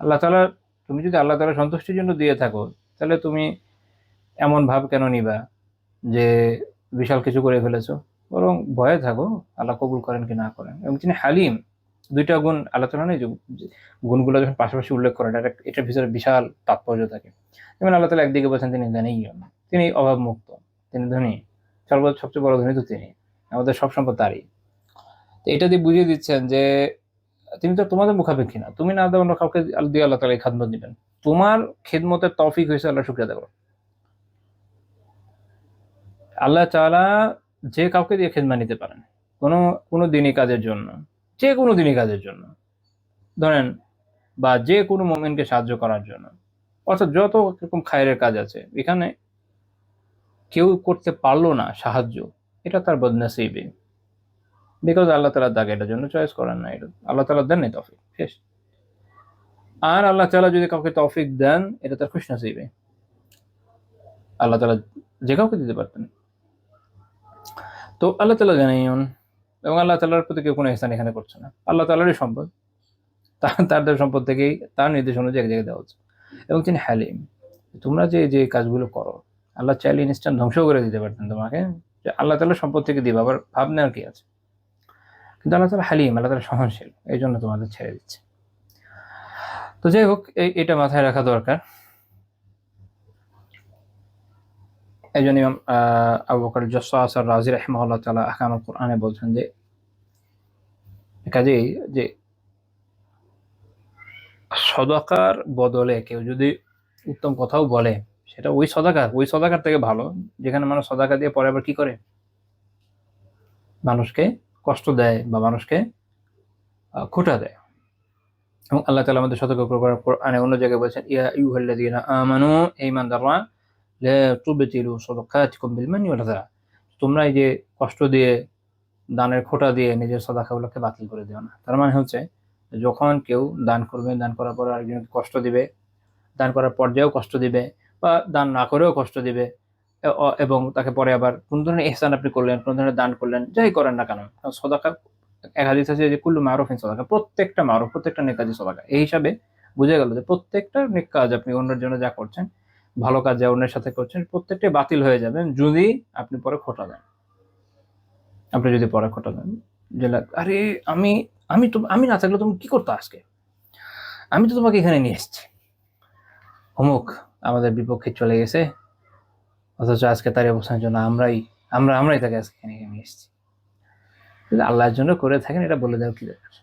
আল্লাহ তাআলা, তুমি যদি আল্লাহ তাআলার সন্তুষ্টির জন্য দিয়ে থাকো, তাহলে তুমি এমন ভাব কেন নিবা যে বিশাল কিছু করে ফেলেছো, বরং ভয়ে থাকো আল্লাহ কবুল করেন কি না করেন। এবং তিনি হালিম, দুইটা গুণ আল্লাহ তাআলা নেই যে গুণগুলো যখন পাশাপাশি উল্লেখ করেন, এটার ভিতরে বিশাল তাৎপর্য থাকে। যেমন আল্লাহ তাআলা একদিকে বলছেন তিনি গানিয়্যুন, তিনি অভাব মুক্ত, তিনি ধনী, সবচেয়ে বড় ধনী তো তিনি, আমাদের সব সম্পদ তারই। তো এটা দিয়ে বুঝিয়ে দিচ্ছেন যে তিনি তো তোমাদের মুখাপেক্ষী না, তুমি না দেওয়া অন্য কাউকে দিয়ে আল্লাহ তাআলা এই খেদমত দিবেন, তোমার খেদমতের তৌফিক হয়েছে আল্লাহ শুকরিয়া আদায় করো। আল্লাহ তাআলা যে কাউকে দিয়ে খেদমত নিতে পারেন, কোনো দিনই কাজের জন্য, যে কোনো দিনই কাজের জন্য ধরেন, বা যে কোনো মুমিনকে সাহায্য করার জন্য, অর্থাৎ যত রকম খায়রের কাজ আছে, এখানে কেউ করতে পারলো না সাহায্য, এটা তার বদনসিবি, বিকজ আল্লাহ তাআলা তাকে এটার জন্য চয়েস করেন না, এটা আল্লাহ তাআলা দেন নাই তৌফিক, শেষ। আর আল্লাহ তাআলা যদি কাউকে তৌফিক দেন, এটা তার খুশনসিবি, আল্লাহ তাআলা যে কাউকে দিতে পারতেন। তো আল্লাহ তাআলা জানেন, এবং আল্লাহ তাআলার প্রতি কেউ কোনো ইহসান এখানে করছে না, আল্লাহ তাআলারই সম্পদ, তার সম্পদ থেকেই তার নির্দেশ অনুযায়ী এক জায়গায় দেওয়া হচ্ছে। এবং তিনি হালিম, তোমরা যে কাজগুলো করো, আল্লাহ চাইলে ইনস্ট্যান্ট ধ্বংস করে দিতে পারতেন তোমাকে, যে আল্লাহ তাআলার সম্পদ থেকে দিবা, আবার ভাব নেওয়ার কি আছে। কিন্তু আল্লাহ তাআলা হালিম, আল্লাহ তাআলা সহনশীল, এই জন্য তোমাদের ছেড়ে দিচ্ছে। তো যাই হোক, এটা মাথায় রাখা দরকার। এই জন্য ইমাম আবু বকর জাসসাস আর-রাজি রাহিমাহুল্লাহ তাআলা আহকামুল কুরআনে বলছেন যে কাজেই যে সদাকার বদলে কেউ যদি উত্তম কথাও বলে, সেটা ওই সদাকার থেকে ভালো, যেখানে মানুষ সদাকা দিয়ে পরে আবার কি করে, মানুষকে কষ্ট দেয় বা মানুষকে খোঁটা দেয়। এবং আল্লাহ তাআলা আমাদের সতর্ক করার কোরআনে অন্য জায়গায় বলেছেন, ইয়া আইয়ুহাল্লাযীনা আমানু, হে ঈমানদাররা, লা তুবতিলু সাদাকাতিকুম বিল মান্নি ওয়াল আযা, তোমরা এই যে কষ্ট দিয়ে, দানের খোঁটা দিয়ে নিজের সাদাকাগুলোকে বাতিল করে দিও না। তার মানে হচ্ছে যখন কেউ দান করবে, দান করার পর আরেকজনকে কষ্ট দিবে, দান করার পর্যায়েও কষ্ট দিবে, বা দান না করেও কষ্ট দিবে, এবং তাকে পরে আবার কোন ধরনের ইহসান আপনি করলেন, কোন ধরনের দান করলেন, যাই করেন না কেন, সদাকা, এক হাদিস আছে যে কুল্লু মারুফিন সদাকা, প্রত্যেকটা মারুফ, প্রত্যেকটা নেক কাজই সদাকা। এই হিসাবে বুঝে গেল যে প্রত্যেকটা নেক কাজ আপনি অন্যের জন্য যা করছেন, ভালো কাজ যা অন্যের সাথে করছেন, প্রত্যেকটাই বাতিল হয়ে যাবে যদি আপনি পরে খোঁটা দেন। আপনি যদি পরে খোঁটা দেন যে আরে আমি আমি না থাকলে তুমি কি করতো আজকে, আমি তো তোমাকে এখানে নিয়ে এসেছি, অমুক আমাদের বিপক্ষে চলে গেছে, অথচ আজকে তার অবস্থানের জন্য আমরাই তাকে আজকে এখানে নিয়ে এসেছি। যদি আল্লাহর জন্য করে থাকেন, এটা বলে দেওয়ার কি দরকার?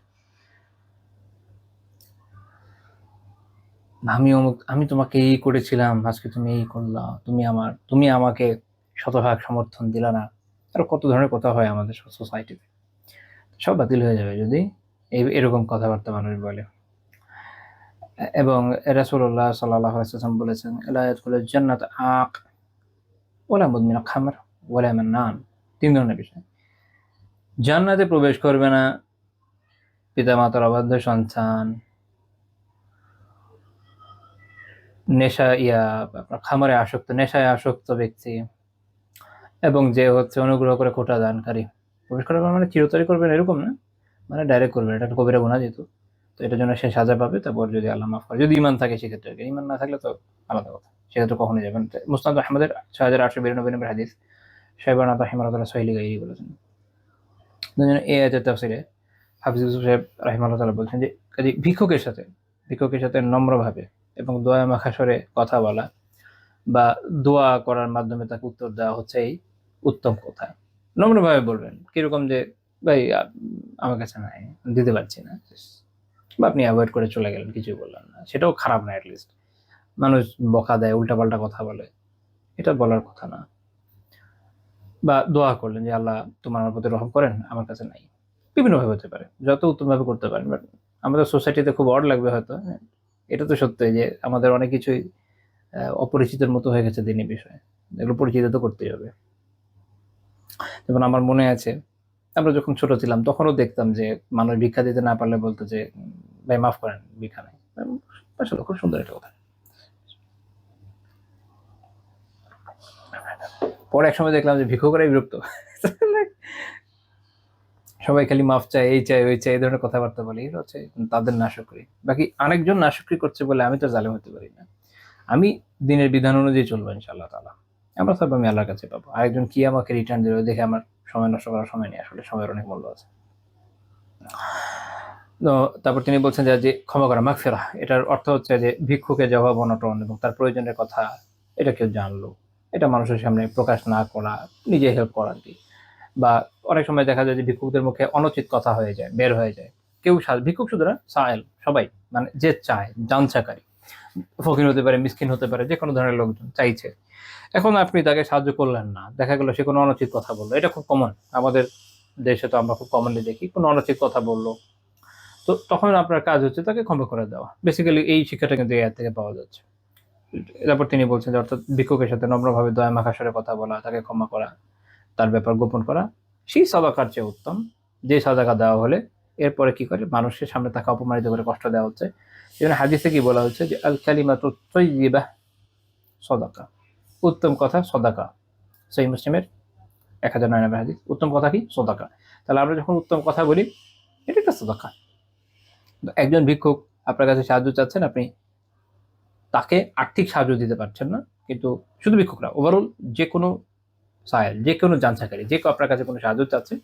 আমি তোমাকে এই করেছিলাম, আজকে তুমি এই করলা, তুমি আমাকে শতভাগ সমর্থন দিলা না। আর কত ধরনের কথা হয় আমাদের সোসাইটিতে, সব বাতিল হয়ে যাবে যদি এরকম কথাবার্তা মানুষ বলে। এবং রাসূলুল্লাহ সাল্লাল্লাহু আলাইহি ওয়াসাল্লাম বলেছেন, লা ইয়াদখুলুল জান্নাত আক ওয়ালা মুদমিন খামর ওয়ালা মান্নান। 3 ধরনের বিষয়। জান্নাতে প্রবেশ করবে না পিতামাতার অবাধ্য সন্তান, খামারে আসক্ত, নেশায় আসক্ত ব্যক্তি, এবং যে হচ্ছে অনুগ্রহ করে খোঁটা দানকারী। প্রবেশ করার মানে চিরতরে করবেন এরকম না, মানে ডাইরেক্ট করবেন, এটা একটা কবিরা গুনাহ যেহেতু, তো এটার জন্য সে সাজা পাবে। তারপর যদি আল্লাহ মাফ করে, যদি ঈমান থাকে সেক্ষেত্রে, ঈমান না থাকলে তো আলাদা কথা, সেক্ষেত্রে কখনোই যাবেন। মুসনাদ আহমদের 6892 নম্বর হাদিস, শাইবান রাহিমাহুল্লাহ সহিহ গায়রি বলেছেন। এই আয়াতের তাফসীরে হাফিজ ইউসুফ সাহেব রাহিমাহুল্লাহ তাআলা বলছেন যে কাজী ভিক্ষুকের সাথে নম্রভাবে এবং দয়া মাখা স্বরে কথা বলা বা দোয়া করার মাধ্যমে তাকে উত্তর দেওয়া হচ্ছে এই উত্তম কথা। নম্রভাবে বলবেন, কিরকম যে ভাই আমার কাছে নাই, দিতে পারছি না, বা আপনি অ্যাভয়েড করে চলে গেলেন, কিছুই বললেন না, সেটাও খারাপ না। অ্যাটলিস্ট মানুষ বকা দেয়, উল্টাপাল্টা কথা বলে, এটা বলার কথা না। বা দোয়া করলেন যে আল্লাহ তোমার আমার প্রতি রহম করেন, আমার কাছে নাই, বিভিন্নভাবে হতে পারে, যত উত্তমভাবে করতে পারেন। বাট আমাদের সোসাইটিতে খুব অড লাগবে হয়তো, এটা তো সত্যি যে আমাদের অনেক কিছুই অপরিচিতের মতো হয়ে গেছে দিনের বিষয়ে, এগুলো পরিচিত তো করতেই হবে। যেমন আমার মনে আছে, আমরা যখন ছোট ছিলাম তখনও দেখতাম যে মানুষ ভিক্ষা দিতে না পারলে বলতো যে ভাই মাফ করেন, ভিক্ষা নাই। আসলে খুব সুন্দর একটা কথা। পরে এক সময় দেখলাম যে ভিক্ষুকরাই বিরক্ত, সবাই খালি মাফ চায়, এই চাই ওই চাই, এই ধরনের কথাবার্তা বলে, এটা হচ্ছে তাদের নাশকরি। বাকি আরেকজন নাশকরি করছে বলে আমি তো জালেম হতে পারি না। আমি দিনের বিধান অনুযায়ী চলবো ইনশাআল্লাহ তাআলা, আমরা সব আমি আল্লাহর কাছে পাবো। আরেকজন কি আমাকে রিটার্ন দেবে দেখে আমার সময় নষ্ট করার সময় নেই, আসলে সময়ের অনেক মূল্য আছে। তো তারপর তিনি বলছেন যে ক্ষমা করা, মাগফিরাহ, এটার অর্থ হচ্ছে যে ভিক্ষুকের যে অভাব অনটন এবং তার প্রয়োজনের কথা এটা কেউ জানলো, এটা মানুষের সামনে প্রকাশ না করা, নিজে হেল্প করা আর কি। বা অনেক সময় দেখা যায় যে ভিক্ষুকদের মুখে অনুচিত কথা বের হয়ে যায়। কেউ ভিক্ষুক শুধু না, সায়েল সবাই, মানে যে চায়, জানচাকারী, ফকির হতে পারে, মিসকিন হতে পারে, যে কোনো ধরনের লোকজন চাইছে, এখন আপনি তাকে সাহায্য করলেন না, দেখা গেল সে কোনো অনুচিত কথা বললো, এটা খুব কমন আমাদের দেশে, তো আমরা খুব কমনলি দেখি, কোনো অনুচিত কথা বললো, তো তখন আপনার কাজ হচ্ছে তাকে ক্ষমা করে দেওয়া। বেসিক্যালি এই শিক্ষাটা কিন্তু এই থেকে পাওয়া যাচ্ছে। তারপর তিনি বলছেন যে অর্থাৎ ভিক্ষুকের সাথে নম্রভাবে দয়া মাখা স্বরে কথা বলা, তাকে ক্ষমা করা, তার ব্যাপার গোপন করা, সেই সাদাকার চেয়ে উত্তম। যে সাদাকা দেওয়া হলে এরপরে কি করে মানুষের সামনে তাকে অপমানিত করে কষ্ট দেওয়া হচ্ছে। সেখানে হাদিসে কি বলা হচ্ছে যে আল কালিমাতু তাইয়্যিবাহ সাদাকা, উত্তম কথা সদাকা। সহিহ মুসলিমের 1009 নম্বর হাদিস, উত্তম কথা কি? সদাকা। তাহলে আমরা যখন উত্তম কথা বলি, এটা একটা সদাকা। একজন ভিক্ষুক আপনার কাছে সাহায্য চাচ্ছেন, আপনি তাকে আর্থিক সাহায্য দিতে পারছেন না, কিন্তু শুধু ভিক্ষুক না, ওভারঅল যে কোনো সায়েল, যে কোনো জানচাকারী, যে কেউ আপনার কাছে কোনো সাহায্য চাচ্ছে,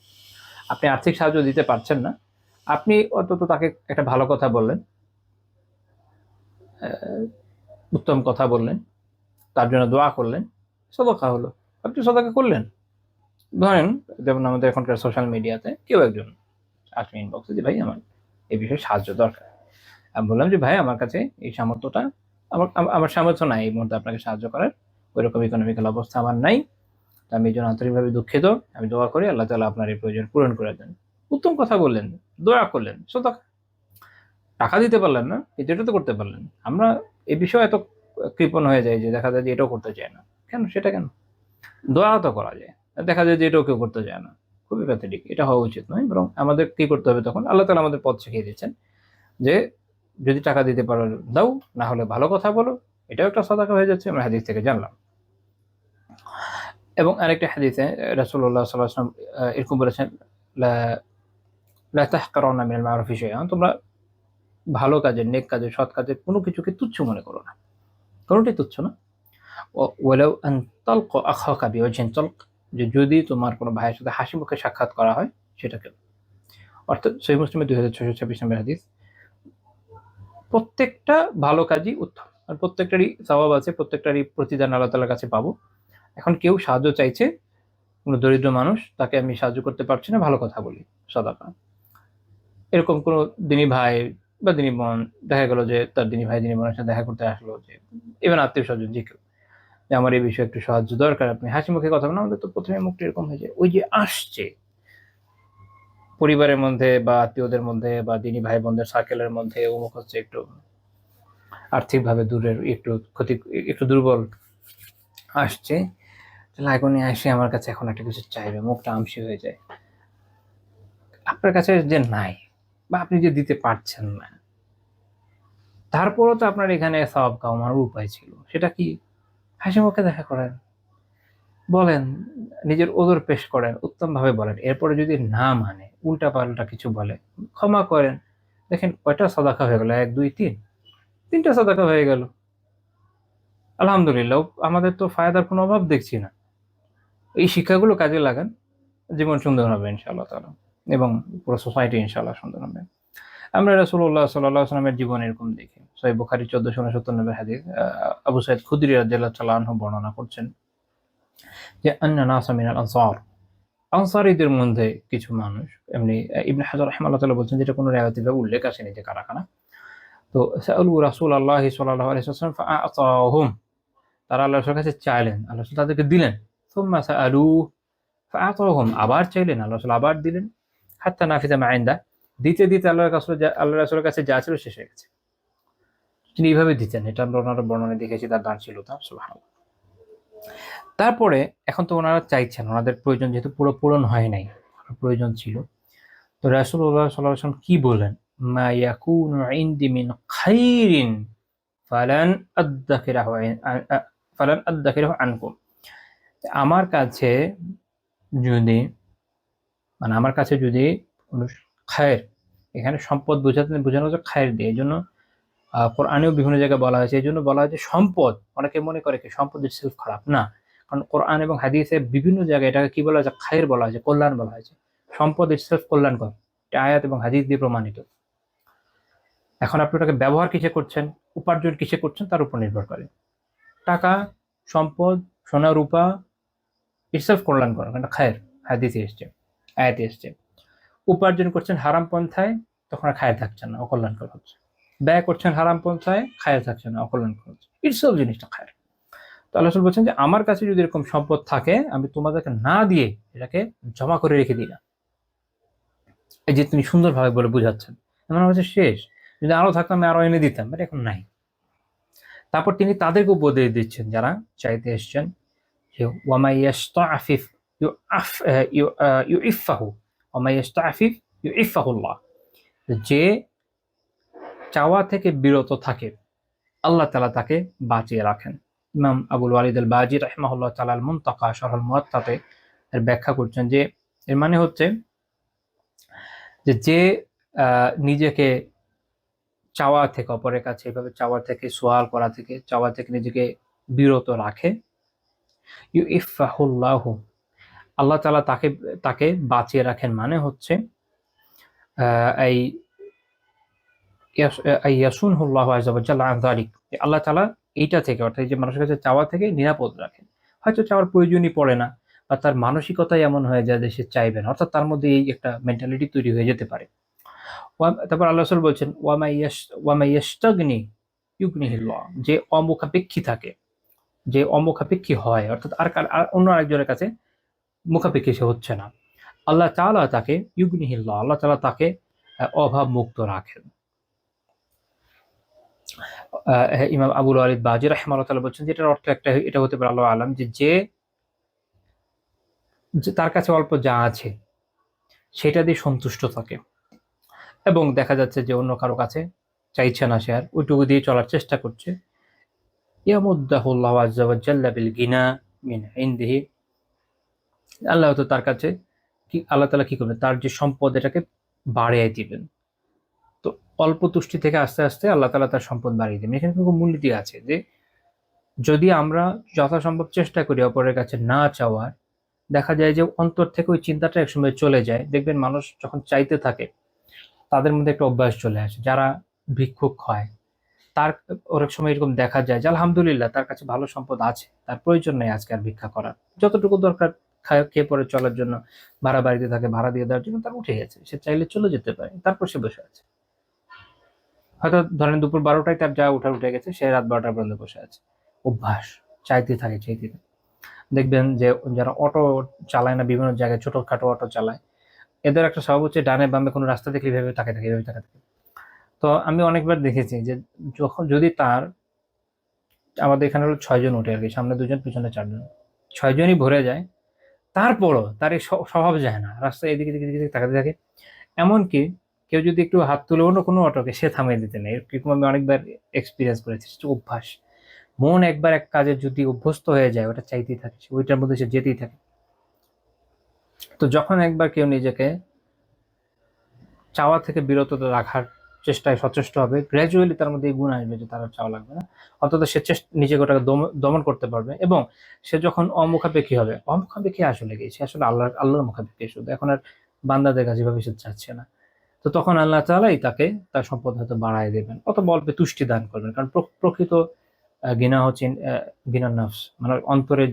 আপনি আর্থিক সাহায্য দিতে পারছেন না, আপনি অন্তত তাকে একটা ভালো কথা বললেন, উত্তম কথা বললেন, তার জন্য দোয়া করলেন, সদাকা হলো। আপনি সদাকা করলেন। ধরেন যেমন আমাদের এখনকার সোশ্যাল মিডিয়াতে কেউ একজন আসবে ইনবক্সে যে ভাই আমার এই বিষয়ে সাহায্য দরকার, আমি বললাম যে ভাই আমার কাছে এই সামর্থ্যটা, আমার সামর্থ্য নাই এই মুহূর্তে আপনাকে সাহায্য করার, ওইরকম ইকোনমিক্যাল অবস্থা আমার নাই, আমি এই জন্য আন্তরিকভাবে দুঃখিত, আমি দোয়া করি আল্লাহ তাআলা আপনার এই প্রয়োজন পূরণ করে দেন। উত্তম কথা বললেন, দোয়া করলেন, সদাকা। টাকা দিতে পারলেন না, কিন্তু এটা তো করতে পারলেন। আমরা এ বিষয়ে এত কৃপণ হয়ে যায় যে দেখা যায় যে এটাও করতে চায় না। কেন? সেটা কেন? দোয়া তো করা যায়, দেখা যায় যে এটাও কেউ করতে চায় না। খুবই প্যাথেটিক, এটা হওয়া উচিত নয়। বরং আমাদের কি করতে হবে তখন? আল্লাহ তাআলা আমাদের পথ শিখিয়ে দিচ্ছেন যে যদি টাকা দিতে পারো দাও, না হলে ভালো কথা বলো, এটাও একটা সাদাকা হয়ে যাচ্ছে। আমরা হাদিস থেকে জানলাম। এবং আরেকটা হাদিসে রাসূলুল্লাহ সাল্লাল্লাহু আলাইহি ওয়াসাল্লাম এরকম বলেছেন, লা লা তাহকারান্না মিনাল মারুফি শাইআন, তোমরা ভালো কাজের, নেক কাজের, সৎ কাজের কোনো কিছুকে তুচ্ছ মনে করো না। কোনোটাই তুচ্ছ না। ওয়ালাউ আন তালকা আখাকা বিওয়াজহিন তালক, যে যদি তোমার কোনো ভাইয়ের সাথে হাসি মুখে সাক্ষাৎ করা হয় সেটাকে। অর্থাৎ সহিহ মুসলিমের 2626 নম্বর হাদিস। প্রত্যেকটা ভালো কাজই উত্তম, আর প্রত্যেকটারই সওয়াব আছে, প্রত্যেকটারই প্রতিদান আল্লাহ তাআলার কাছে পাবো। এখন কেউ সাহায্য চাইছে, কোনো দরিদ্র মানুষ, তাকে আমি সাহায্য করতে পারছি না, ভালো কথা বলি, সাদাকা। এরকম কোনো দিনী ভাই বা দিনী বোন দেখা গেল যে তার দিনী ভাই দিনী বোনের সাথে দেখা করতে আসলো, যে ইভেন আত্মীয় স্বজন যে কেউ, যে আমার এই বিষয়ে একটু সাহায্য দরকার, আপনি হাসি মুখে কথা বলেন, আমাদের তো প্রথমে মুখটা এরকম হয়ে যায়, ওই যে আসছে পরিবারের মধ্যে বা আত্মীয়দের মধ্যে বা দিনী ভাই বোনদের সার্কেলের মধ্যে, অমুক হচ্ছে একটু আর্থিকভাবে দূরের, একটু ক্ষতি, একটু দুর্বল আসছে, লাইকনি আসে আমার কাছে এখন একটা কিছু চাইবে, মুখটা আমসি হয়ে যায়। আপনার কাছে যে নাই বা আপনি যে দিতে পারছেন না, তারপরও তো আপনার এখানে সওয়াব কামানোর উপায় ছিল, সেটা কি? হাসি মুখে দেখা করেন, বলেন, নিজের ওজর পেশ করেন, উত্তমভাবে বলেন। এরপরে যদি না মানে, উল্টা পাল্টা কিছু বলে, ক্ষমা করেন। দেখেন কয়টা সাদাকা হয়ে গেল, 1 2 3, 3টা সাদাকা হয়ে গেল। আলহামদুলিল্লাহ, আমাদের তো ফায়দার কোনো অভাব দেখছি না। এই শিক্ষাগুলো কাজে লাগান, জীবন সুন্দর হবে ইনশাআল্লাহ তাআলা, এবং পুরো সোসাইটি ইনশাআল্লাহ সুন্দর হবে। আমরা রাসূলুল্লাহ সাল্লাল্লাহু আলাইহি ওয়াসাল্লামের জীবন এরকম দেখি। সহিহ বুখারী 1469 নম্বর হাদিস, আবু সাঈদ খুদরি রাদিয়াল্লাহু তাআলা আনহু বর্ণনা করছেন যে আন্না নাসা মিনাল আনসার, আনসারীদের মধ্যে কিছু মানুষ, এমনি ইবনে হাজার রাহিমাহুল্লাহ তাআলা বলছেন, যেটা কোনো রিওয়ায়াতে উল্লেখ আসেনি যে কারা কারা। তো সাআলু রাসূলুল্লাহ সাল্লাল্লাহু আলাইহি ওয়াসাল্লাম ফাআতাহুম, তারা আল্লাহর রাসূলের কাছে চাইলেন, আল্লাহ রাসূল তাদেরকে দিলেন। সুম্মা সাআলু ফাআতাহুম, আবার চাইলেন, আল্লাহ রাসূল আবার দিলেন। হাত্তা নাফিযা মা ইনদা, দিতে দিতে আল্লাহর রাসূলের কাছে যা ছিল শেষ হয়ে গেছে। তিনি এইভাবে দিতেন, এটা আমরা ওনার বর্ণনায় দেখেছি, তার দানশীলতা, সুবহানাল্লাহ। তারপরে এখন তো ওনারা চাইছেন, ওনাদের প্রয়োজন যেহেতু পুরো পূরণ হয় নাই, প্রয়োজন ছিল। তো রাসূলুল্লাহ সাল্লাল্লাহু আলাইহি ওয়াসাল্লাম কি বলেন? মা ইয়াকুনু ইনদি মিন খাইরিন ফালান আদাখিরাহু ফালান আদাখিরাহু আনকুম, আমার কাছে যদি, মানে আমার কাছে যদি কোনো খায়ের, এখানে সম্পদ বোঝানো হচ্ছে খায়ের দিয়ে। এই জন্য কোরআনেও বিভিন্ন জায়গায় বলা হয়েছে, এই জন্য বলা হয়েছে সম্পদ। অনেকে মনে করে কি সম্পদ ইটসেলফ খারাপ, না। কারণ কোরআন এবং হাদিসে বিভিন্ন জায়গায় এটাকে কি বলা হয়েছে? খায়ের বলা হয়েছে, কল্যাণ বলা হয়েছে। সম্পদ ইটসেলফ কল্যাণকর, এটা আয়াত এবং হাদিস দিয়ে প্রমাণিত। এখন আপনি ওটাকে ব্যবহার কিসে করছেন, উপার্জন কিসে করছেন, তার উপর নির্ভর করে। টাকা, সম্পদ, সোনা রূপা ইটসেলফ কল্যাণকর, এটা খায়ের, হাদিসে এসছে, আয়াতে এসছে। উপার্জন করছেন হারাম পন্থায়, তখন আর খায়ের থাকছে না, অকল্যাণকর হচ্ছে। ব্যয় করছেন হারাম পন্থায়, খায়ের থাকছে না, অকল্যাণকর হচ্ছে। ইটসেলফ জিনিসটা খায়ের। তো আল্লাহ রাসূল বলছেন যে আমার কাছে যদি এরকম সম্পদ থাকে, আমি তোমাদেরকে না দিয়ে এটাকে জমা করে রেখে দিই না। এই যে তিনি সুন্দরভাবে বলে বুঝাচ্ছেন, মনে হচ্ছে শেষ, যদি আরো থাকতাম আমি আরো এনে দিতাম, বাট এখন নাই। তারপর তিনি তাদেরকে উপদেশ দিচ্ছেন যারা চাইতে এসছেন, যে ওয়ামাই ইয়াস্তাআফিফ ইউইফাহু, ওয়ামাই ইয়াস্তাআফিফ ইউইফাহুল্লাহ, যে চাওয়া থেকে বিরত থাকে, আল্লাহ তাআলা তাকে বাঁচিয়ে রাখেন। ইমাম আবুল ওয়ালিদ আল বাজি রাহিমাহুল্লাহ তাআলা আল মুনতাকা শারহুল মুওয়াত্তাতে এর ব্যাখ্যা করছেন যে এর মানে হচ্ছে যে যে নিজেকে চাওয়া থেকে, অপরের কাছে এভাবে চাওয়া থেকে, সোয়াল করা থেকে, চাওয়া থেকে নিজেকে বিরত রাখে, ইউইফাহুল্লাহু, আল্লাহ তাআলা তাকে তাকে বাঁচিয়ে রাখেন। মানে হচ্ছে এই ইয়াসুনহুল্লাহু আযজা ওয়া জাল্লা আন যালিক, আল্লাহ তাআলা এইটা থেকে, অর্থাৎ যে মানুষের কাছে চাওয়া থেকে নিরাপদ রাখেন। হয়তো চাওয়ার প্রয়োজনই পড়ে না, বা তার মানসিকতাই এমন হয়ে যায় যে সে চাইবে না, অর্থাৎ তার মধ্যে এই একটা মেন্টালিটি তৈরি হয়ে যেতে পারে। তারপর আল্লাহ রাসূল বলছেন ওয়ামাই ইয়াস্তাগনি ইউগনিহিল্লাহ, যে অমুখাপেক্ষী থাকে, যে অমুখাপেক্ষী হয়, অর্থাৎ আর অন্য আরেকজনের কাছে মুখাপেক্ষী সে হচ্ছে না, আল্লাহ তাআলা তাকে ইউগনিহিল্লাহ, আল্লাহ তাআলা তাকে অভাব মুক্ত রাখেন। ইমাম আবুল ওয়ালিদ বাজি রাহিমাহুল্লাহ তাআলা বলছেন যে এটার অর্থ একটা এটা হতে পারে, আল্লাহু আলাম, যে তার কাছে অল্প যা আছে সেটা দিয়ে সন্তুষ্ট থাকে, এবং দেখা যাচ্ছে যে অন্য কারো কাছে চাইছে না, সে আর ওইটুকু দিয়ে চলার চেষ্টা করছে। ইয়ামুদ্দাহুল্লাহু আযজা ওয়া জাল্লা বিল গিনা মিন ইনদিহি, আল্লাহ তো তার কাছে কি, আল্লাহ তাআলা কি করবেন, তার যে সম্পদ এটাকে বাড়িয়ে দিবেন। তো অল্প তুষ্টি থেকে আস্তে আস্তে আল্লাহ তাআলা তার সম্পদ বাড়িয়ে দিবেন। এখানে কিন্তু মূলনীতি আছে যে যদি আমরা যথাসম্ভব চেষ্টা করি অপরের কাছে না চাওয়ার, দেখা যায় যে অন্তর থেকে ওই চিন্তাটা একসময় চলে যায়। দেখবেন মানুষ যখন চাইতে থাকে তাদের মধ্যে একটা অভ্যাস চলে আসে। যারা ভিক্ষুক হয় তার অনেক সময় এরকম দেখা যায় যে আলহামদুলিল্লাহ তার কাছে ভালো সম্পদ আছে, তার প্রয়োজন নেই আজকে আর ভিক্ষা করার, যতটুকু দরকার খেয়ে পরে চলার জন্য, ভাড়া বাড়িতে থাকে ভাড়া দিয়ে দেওয়ার জন্য তার উঠে গেছে, সে চাইলে চলে যেতে পারে, তারপর সে বসে আছে। হয়তো ধরেন দুপুর 12টায় তার যা উঠে গেছে, সে রাত 12টা পর্যন্ত বসে আছে। অভ্যাস, চাইতে থাকে চাইতে থাকে। দেখবেন যে যারা অটো চালায় না, বিভিন্ন জায়গায় ছোটখাটো অটো চালায়, এদের একটা স্বভাব হচ্ছে ডানে বামে কোনো রাস্তা দেখলে এভাবে তাকায় থাকে, এভাবে তাকায় থাকে। তো আমি অনেকবার দেখেছি যে যদি তার, আমাদের এখানে হলো 6 জন উঠে আর কি, সামনে 2 জন পিছনে 4 জন, 6 জনই ভরে যায়, তারপরও তার এই স্বভাব যায় না, রাস্তায় এদিকে এদিকে এদিকে তাকাতে থাকে। এমনকি কেউ যদি একটু হাত তুলে অন্য কোনো অটোকে, সে থামিয়ে দিতে নেই, এরকম আমি অনেকবার এক্সপিরিয়েন্স করেছি। সেটা অভ্যাস। মন একবার এক কাজে যদি অভ্যস্ত হয়ে যায়, ওটা চাইতেই থাকে, ওইটার মধ্যে সে যেতেই থাকে। তো যখন একবার কেউ নিজেকে চাওয়া থেকে বিরত রাখার চেষ্টায় সচেষ্ট হবে, গ্র্যাজুয়ালি তার মধ্যে এই গুণ আসবে যে তার আর চাওয়া লাগবে না, অন্তত সে নিজেকে ওটাকে দমন করতে পারবে। এবং সে যখন অমুখাপেক্ষী হবে, অমুখাপেক্ষী আসলে কি, সে আসলে আল্লাহর মুখাপেক্ষী শুধু, এখন আর বান্দাদের কাছে ভাবে সে চাচ্ছে না। তো তখন আল্লাহ তাআলাই তাকে তার সম্পদ হয়তো বাড়ায় দেবেন, অথবা অল্পে তুষ্টি দান করবেন। কারণ প্রকৃত গিনা হচ্ছে গিনার নফস, মানে অন্তরের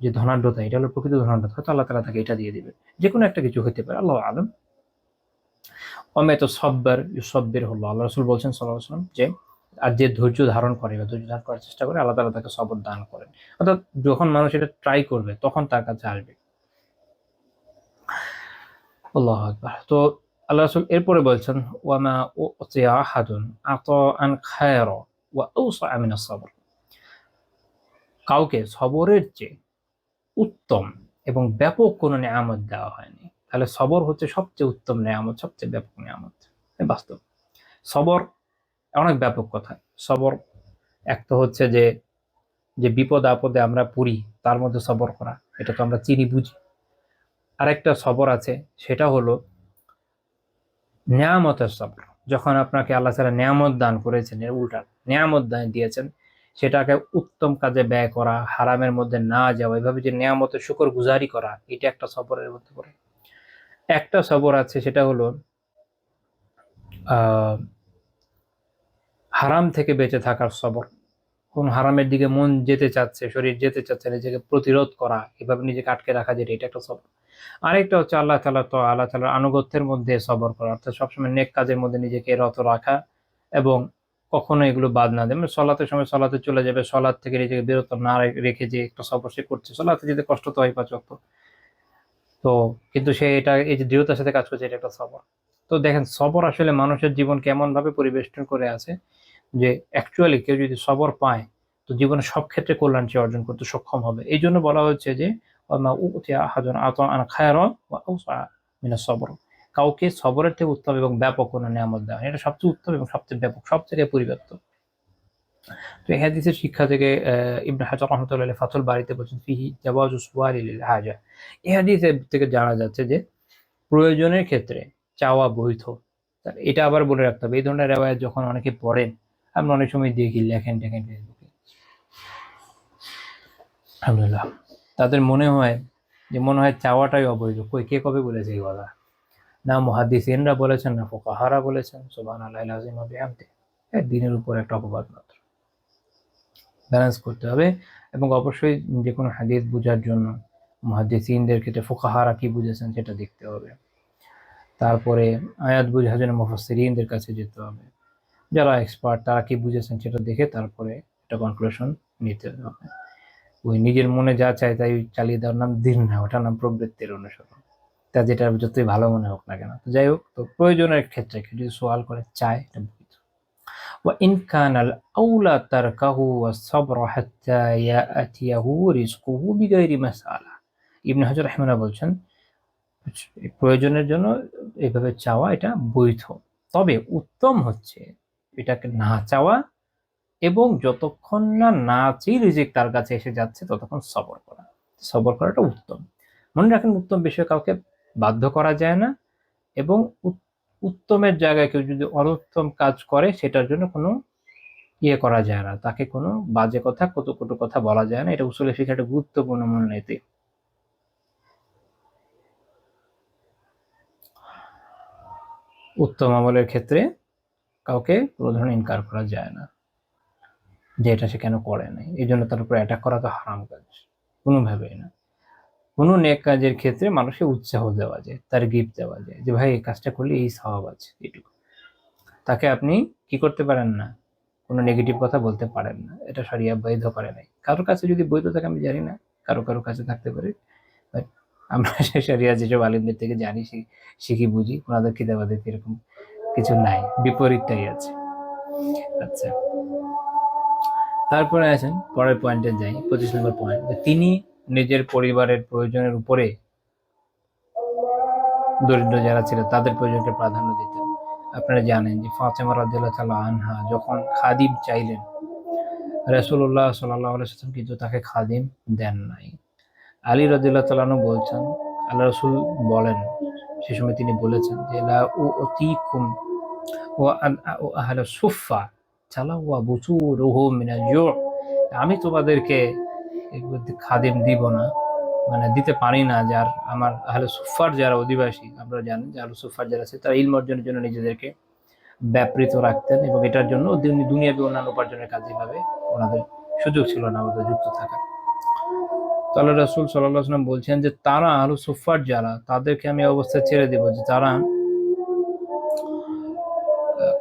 যে ধনাঢ্যতা, এটা হলো প্রকৃত ধনাঢ্যতা, হয়তো আল্লাহ তাআলা তাকে এটা দিয়ে দিবেন। যে কোনো একটা কিছু হতে পারে, আল্লাহু আলাম। সব্বার ইউসব্বির হলো, আল্লাহ রাসূল বলছেন সাল্লাল্লাহু আলাইহি ওয়াসাল্লাম যে আর যে ধৈর্য ধারণ করে বা ধৈর্য ধারণ করার চেষ্টা করে, আল্লাহ তাআলা তাকে সবর দান করেন। অর্থাৎ যখন মানুষ এটা ট্রাই করবে তখন তার কাছে আসবে। আল্লাহু আকবার। তো আল্লাহ রাসূল এরপরে বলছেন ওয়ামা উতিয়া আহাদুন আতাআন খায়রা ওয়া আওসা মিনাস সবর, কাউকে সবরের চেয়ে উত্তম এবং ব্যাপক কোনো নেয়ামত দেওয়া হয়নি। তাহলে সবর হচ্ছে সবচেয়ে উত্তম নেয়ামত, সবচেয়ে ব্যাপক নেয়ামত। বাস্তব সবর অনেক ব্যাপক কথা। সবর এক তো হচ্ছে যে যে বিপদ আপদে আমরা পড়ি, তার মধ্যে সবর করা, এটা তো আমরা চিনি বুঝি। আরেকটা সবর আছে, সেটা হলো নেয়ামতের সবর। যখন আপনাকে আল্লাহ তাআলা নেয়ামত দান করেছেন, এর উল্টা নেয়ামত দান দিয়েছেন, সেটাকে উত্তম কাজে ব্যয় করা, হারামের মধ্যে না যাওয়া, এভাবে যে নেয়ামতের শুকর গুজারি করা, এটা একটা সবরের মধ্যে পড়ে। একটা সবর আছে, সেটা হলো আহ হারাম থেকে বেঁচে থাকার সবর। কোন হারামের দিকে মন যেতে চাচ্ছে, শরীর যেতে চাচ্ছে, নিজেকে প্রতিরোধ করা, এভাবে নিজেকে আটকে রাখা, যেটা এটা একটা সবর। আরেকটা হচ্ছে আল্লাহ তাআলার আনুগত্যের মধ্যে সবর করা, অর্থাৎ সবসময় নেক কাজের মধ্যে নিজেকে রত রাখা, এবং কখনো এগুলো বাদ না দেবে। সলাতের সময় সলাতে চলে যাবে, সলাত থেকে নিজেকে বিরত না রেখে যে একটা সবর সে করছে, সলাতে যেতে কষ্ট তো হয় 5 ওয়াক্ত, তো কিন্তু সে এটা এই যে দৃঢ়তার সাথে কাজ করছে, এটা একটা সবর। তো দেখেন সবর আসলে মানুষের জীবন কেমন ভাবে পরিবেষ্টন করে আছে, যে অ্যাকচুয়ালি কেউ যদি সবর পায় তো জীবনে সব ক্ষেত্রে কল্যাণ সে অর্জন করতে সক্ষম হবে। এই জন্য বলা হচ্ছে যে ওয়ামা উতিয়া আহাদুন আতাআন খায়রা ওয়া আওসা মিনাস সবর, কাউকে সবরের থেকে উত্তম এবং ব্যাপক কোনো নিয়ামত দেওয়া, এটা সবচেয়ে উত্তম এবং সবচেয়ে ব্যাপক, সব জায়গায় পরিব্যাপ্ত। তো এই হাদিসের শিক্ষা থেকে ইবনে হাজার রাহমাতুল্লাহি আলাইহি ফাতুল বারীতে বলছেন ফিহি জাওয়াজু সুওয়ালি লিল হাজা। এই হাদিসের থেকে জানা যাচ্ছে যে প্রয়োজনের ক্ষেত্রে চাওয়া বৈধ। এটা আবার বলে রাখতে হবে, এই ধরনের রেওয়ায়াত যখন অনেকে পড়েন, আমরা অনেক সময় দেখি লেখেন ফেসবুকে, আলহামদুলিল্লাহ, তাদের মনে হয় চাওয়াটাই অবৈধ। কই, কে কবে বলেছে এই কথা? না মুহাদ্দিসিনরা বলেছেন, না ফুকাহারা বলেছেন। সুবহানাল্লাহিল আযীম ওয়া বিহামদিহি, দিনের উপর একটা অপবাদ মাত্র। ব্যালেন্স করতে হবে, এবং অবশ্যই যে কোনো হাদিস বোঝার জন্য মুহাদ্দিসিনদের ক্ষেত্রে ফুকাহারা কি বুঝেছেন সেটা দেখতে হবে। তারপরে আয়াত বোঝার জন্য মুফাসসিরিনদের কাছে যেতে হবে, যারা এক্সপার্ট তারা কি বুঝেছেন সেটা দেখে তারপরে একটা কনক্লুশন নিতে হবে। ওই নিজের মনে যা চায় তাই চালিয়ে দেওয়ার নাম দিন না, ওটার নাম প্রবৃত্তির অনুসরণ। তা যেটা যতই ভালো মনে হোক না কেন। তো যাই হোক, তো প্রয়োজনের ক্ষেত্রে কেউ যদি সোয়াল করে চায় এটা বৈধ। وإن كان الأولى تركه والصبر حتى يأتيه رزقه بغير مسألة। ইবনে হাজার রাহিমাহুল্লাহ বলছেন প্রয়োজনের জন্য এইভাবে চাওয়া এটা বৈধ, তবে উত্তম হচ্ছে এটাকে না চাওয়া এবং যতক্ষণ না না চেয়ে রিজিক তার কাছে এসে যাচ্ছে ততক্ষণ সবর করা। সবর করাটা উত্তম। মনে রাখেন, উত্তম বিষয়ে কাউকে বাধ্য করা যায় না, এবং উত্তমের জায়গায় কেউ যদি অনুত্তম কাজ করে সেটার জন্য কোনো করা যায় না, তাকে কোনো বাজে কথা কটু কথা বলা যায় না। এটা উসুলে ফিকহের একটা গুরুত্বপূর্ণ মূলনীতি। উত্তম আমলের ক্ষেত্রে কাউকে কোনো ধরনের ইনকার করা যায় না যে এটা সে কেন করে নাই, এই জন্য তার উপর অ্যাটাক করা তো হারাম কাজ, কোনোভাবেই না। কোনো নেক কাজের ক্ষেত্রে মানুষকে উৎসাহ দেওয়া যায়, তার গিফট দেওয়া যায় যে ভাই এই কাজটা করলে এই সওয়াব আছে, এটুকু। তাকে আপনি কি করতে পারেন না, কোনো নেগেটিভ কথা বলতে পারেন না, এটা শরিয়া বৈধ করে নাই। কারোর কাছে যদি বৈধ থাকে আমি জানি না, কারো কাছে থাকতে পারে, আমরা শরিয়া যেসব আলিমদের থেকে জানি শিখি বুঝি, ওনাদের কিতাবাদে এরকম কিছু নাই, বিপরীতটাই আছে। আচ্ছা, তারপরে আছেন পরের পয়েন্টে যাই, 25 নম্বর পয়েন্ট, যে তিনি নিজের পরিবারের প্রয়োজনের উপরে দরিদ্র যারা ছিল তাদের প্রয়োজনকে প্রাধান্য দিতেন। আপনারা জানেন যে ফাতেমা রাদিয়াল্লাহু তাআলা আনহা যখন খাদিম চাইলেন, রাসূলুল্লাহ সাল্লাল্লাহু আলাইহি ওয়াসাল্লাম কিন্তু তাকে খাদিম দেন নাই। আলী রাদিয়াল্লাহু তাআলা আনহু বলছেন, আল্লাহ রাসূল বলেন, সে সময় তিনি বলেছেন যে লা উতিকুম ওয়া আহলা সুফফা চালাওয়া বুতুরুহুম মিনাল জু', আমি তোমাদেরকে খাদিম দিব না, মানে দিতে পারি না, যার আমার আহলে সুফার যারা অধিবাসী, আপনারা জানেন যে আহলে সুফার যারা আছে তারা ইলম অর্জনের জন্য নিজেদেরকে ব্যাপৃত রাখতেন, এবং এটার জন্য দুনিয়াবী অন্যান্য উপার্জনের কাজে ভাবে ওনাদের সুযোগ ছিল না আমাদের যুক্ত থাকার। তো আল্লাহ রাসূল সাল্লাল্লাহু আলাইহি ওয়াসাল্লাম বলছেন যে তারা আহলে সুফার যারা, তাদেরকে আমি অবস্থায় ছেড়ে দেব যে তারা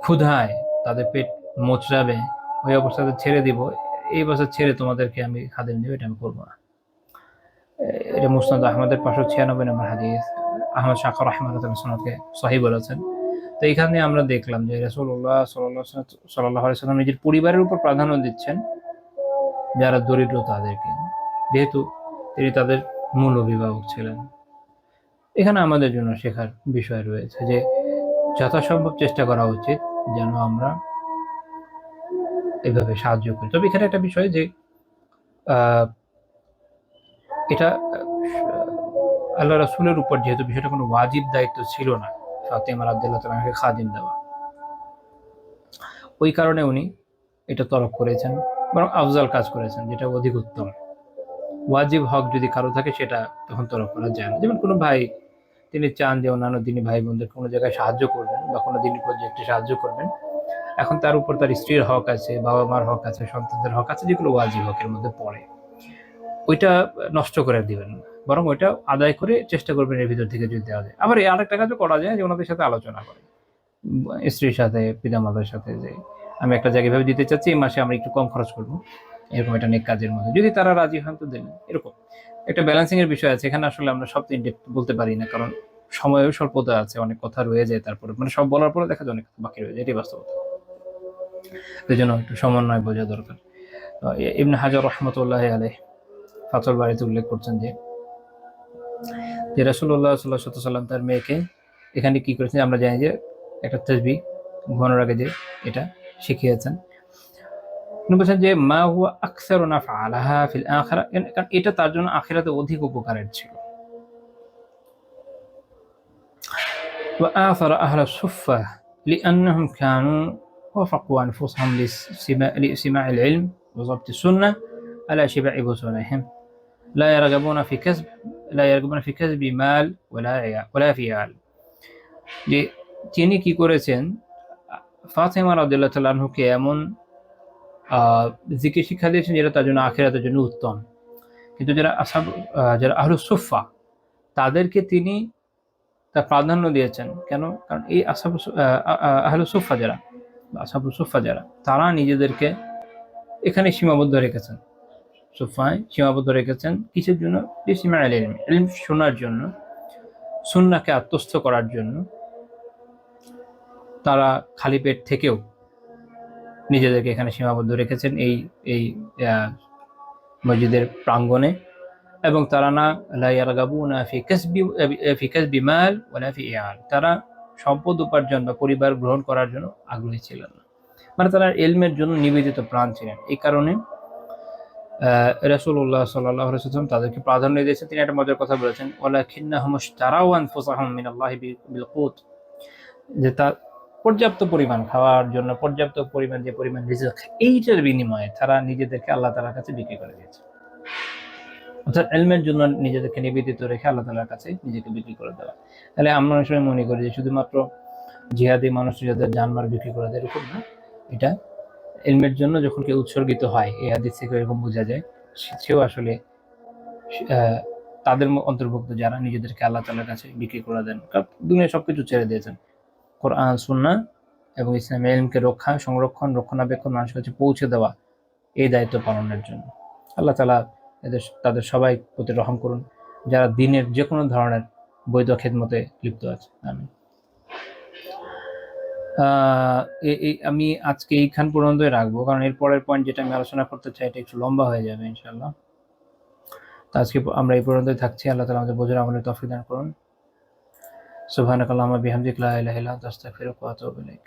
ক্ষুধায় তাদের পেট মোচড়াবে, ওই অবস্থাতে ছেড়ে দিব, এই অবস্থা ছেড়ে তোমাদেরকে আমি খাদিম দেব, এটা আমি করবো না। এটা মুসনাদ আহমদের 596 নম্বর হাদিস, আহমদ শাকর রাহিমাহুল্লাহ সনদকে সহিহ বলেছেন। তো এখানে আমরা দেখলাম যে রাসূলুল্লাহ সাল্লাল্লাহু আলাইহি ওয়াসাল্লাম নিজের পরিবারের উপর প্রাধান্য দিচ্ছেন যারা দরিদ্র তাদেরকে, যেহেতু তিনি তাদের মূল অভিভাবক ছিলেন। এখানে আমাদের জন্য শেখার বিষয় রয়েছে যে যথাসম্ভব চেষ্টা করা উচিত যেন আমরা এভাবে সাহায্য করি। তবে এখানে একটা বিষয় যে এটা আল্লাহ রাসূলের উপর যেহেতু বিষয়টা কোনো ওয়াজিব দায়িত্ব ছিল না ফাতেমা রাদিয়াল্লাহু তাআলা আনহাকে খাদিম দেওয়া, ওই কারণে উনি এটা তরক করেছেন, বরং আফজাল কাজ করেছেন, যেটা অধিক উত্তম। ওয়াজিব হক যদি কারো থাকে সেটা তখন তরক করা যায় না। যেমন কোনো ভাই তিনি চান যে অন্যান্য দিনী ভাই বোনদের কোনো জায়গায় সাহায্য করবেন বা কোনো দিনী প্রজেক্টে সাহায্য করবেন, এখন তার উপর তার স্ত্রীর হক আছে, বাবা মার হক আছে, সন্তানদের হক আছে, যেগুলো ওয়াজিব হকের মধ্যে পড়ে, ওইটা নষ্ট করে দিবেন না, বরং ওইটা আদায় করে চেষ্টা করবেন এর ভিতর থেকে যদি দেওয়া যায়। আবার এই আরেকটা কাজও করা যায় যে ওনাদের সাথে আলোচনা করে, স্ত্রীর সাথে, পিতামাতার সাথে, যে আমি একটা জায়গায় ভাবে দিতে চাচ্ছি, এই মাসে আমরা একটু কম খরচ করবো, এরকম একটা নেক কাজের মধ্যে যদি তারা রাজি হন তো দেবেন। এরকম একটা ব্যালেন্সিং এর বিষয় আছে এখানে। আসলে আমরা সব ইনডেপথ বলতে পারি না, কারণ সময়ের স্বল্পতা আছে, অনেক কথা রয়ে যায়, তারপরে মানে সব বলার পরে দেখা যায় অনেক বাকি রয়ে যায়, এটাই বাস্তবতা। এই জন্য একটু সমন্বয় বোঝা দরকার। ইবনে হাজার রাহমাতুল্লাহি আলাইহি ফাতহুল বারীতে উল্লেখ করছেন যে রাসূলুল্লাহ সাল্লাল্লাহু আলাইহি ওয়াসাল্লাম তার মেয়েকে এখানে কি করেছেন, আমরা জানি যে একটা তাসবিহ ঘুমানোর আগে যে এটা শিখিয়েছেন, উনি বলছেন যে মা হুয়া আকসারু নাফআলাহা ফিল আখিরা, কারণ এটা তার জন্য আখিরাতে অধিক উপকারের ছিল। ওয়া আসারা আহলা সুফফা লিআন্নাহুম কানু ওয়াফাকু আনফুসাহুম লিসিমা'আল ইলম ওয়া যাবতিস সুন্নাহ আলা শিবা'i বুতুনিহিম لا يرغبون في كسب مال ولا في عيال। যে তিনি কি করেছেন, ফাতেমা রাদিয়াল্লাহু তাআলা আনহুকে এমন জিকির শিক্ষা দিয়েছেন যেটা তার জন্য আখিরাতের জন্য উত্তম। কিন্তু যারা আহলুস সুফফা তাদেরকে তিনি তার প্রাধান্য দিয়েছেন কেন? কারণ এই আহলুস সুফফা যারা তারা নিজেদেরকে এখানে সীমাবদ্ধ রেখেছেন, সুফায় সীমাবদ্ধ রেখেছেন কিসের জন্য? ইলম শোনার জন্য, সুন্নাহকে আত্মস্থ করার জন্য তারা খালি পেট থেকেও নিজেদেরকে এখানে সীমাবদ্ধ রেখেছেন এই এই মসজিদের প্রাঙ্গণে, এবং তারা না লা ইয়ারগাবুনা ফি কাসবি মাল ওয়ালা ফি ইয়াল, তারা সম্পদ উপার্জন বা পরিবার গ্রহণ করার জন্য আগ্রহী ছিলেন না, মানে তারা ইলমের জন্য নিবেদিত প্রাণ ছিলেন। এই কারণে রাসূলুল্লাহ সাল্লাল্লাহু আলাইহি ওয়াসাল্লাম তাদেরকে প্রাধান্য দিয়েছেন। তিনি একটা মজার কথা বলেছেন, ওয়ালাকিন্নাহুম ইশতারাউ আনফুসাহুম মিনাল্লাহি বিল কুত, যে তা পর্যাপ্ত পরিমাণ খাওয়ার জন্য পর্যাপ্ত পরিমাণ যে পরিমাণ রিজিক, এইটার বিনিময়ে তারা নিজেদেরকে আল্লাহ তাআলার কাছে বিক্রি করে দিয়েছে। অর্থাৎ ইলমের জন্য নিজেদেরকে নিবেদিত রেখে আল্লাহ তাআলার কাছে নিজেকে বিক্রি করে দেওয়া। তাহলে আমরা অনেক সময় মনে করি যে শুধুমাত্র জিহাদি মানুষ যাদের জানমাল বিক্রি করে দেয়, এরকম না। এটা ইলমের জন্য যখন কেউ উৎসর্গিত হয়, এই হাদিস থেকে এরকম বোঝা যায় সেও আসলে তাদের অন্তর্ভুক্ত যারা নিজেদেরকে আল্লাহ তাআলার কাছে বিক্রি করে দেন, কারণ দুনিয়া সবকিছু ছেড়ে দিয়েছেন, কোরআন সুন্নাহ এবং ইসলামের ইলমকে রক্ষা, সংরক্ষণ, রক্ষণাবেক্ষণ মানুষের কাছে পৌঁছে দেওয়া, এই দায়িত্ব পালনের জন্য। আল্লাহ তাআলা তাদের সবাই প্রতি রহম করুন, যারা দিনের যে কোনো ধরনের বৈধ খেদমতে লিপ্ত আছে। আমিন। আমি আজকে এইখান পর্যন্তই রাখবো, কারণ এর পরের পয়েন্ট যেটা আমি আলোচনা করতে চাই এটা একটু লম্বা হয়ে যাবে ইনশাআল্লাহ। তো আজকে আমরা এই পর্যন্তই থাকছি। আল্লাহ তাআলা আমাদের বোঝার আমলের তৌফিক দান করুন। সুবহানাকাল্লাহুম্মা বিহামদিকা লা ইলাহা ইল্লা আনতা আস্তাগফিরুকা ওয়া আতুবু ইলাইক।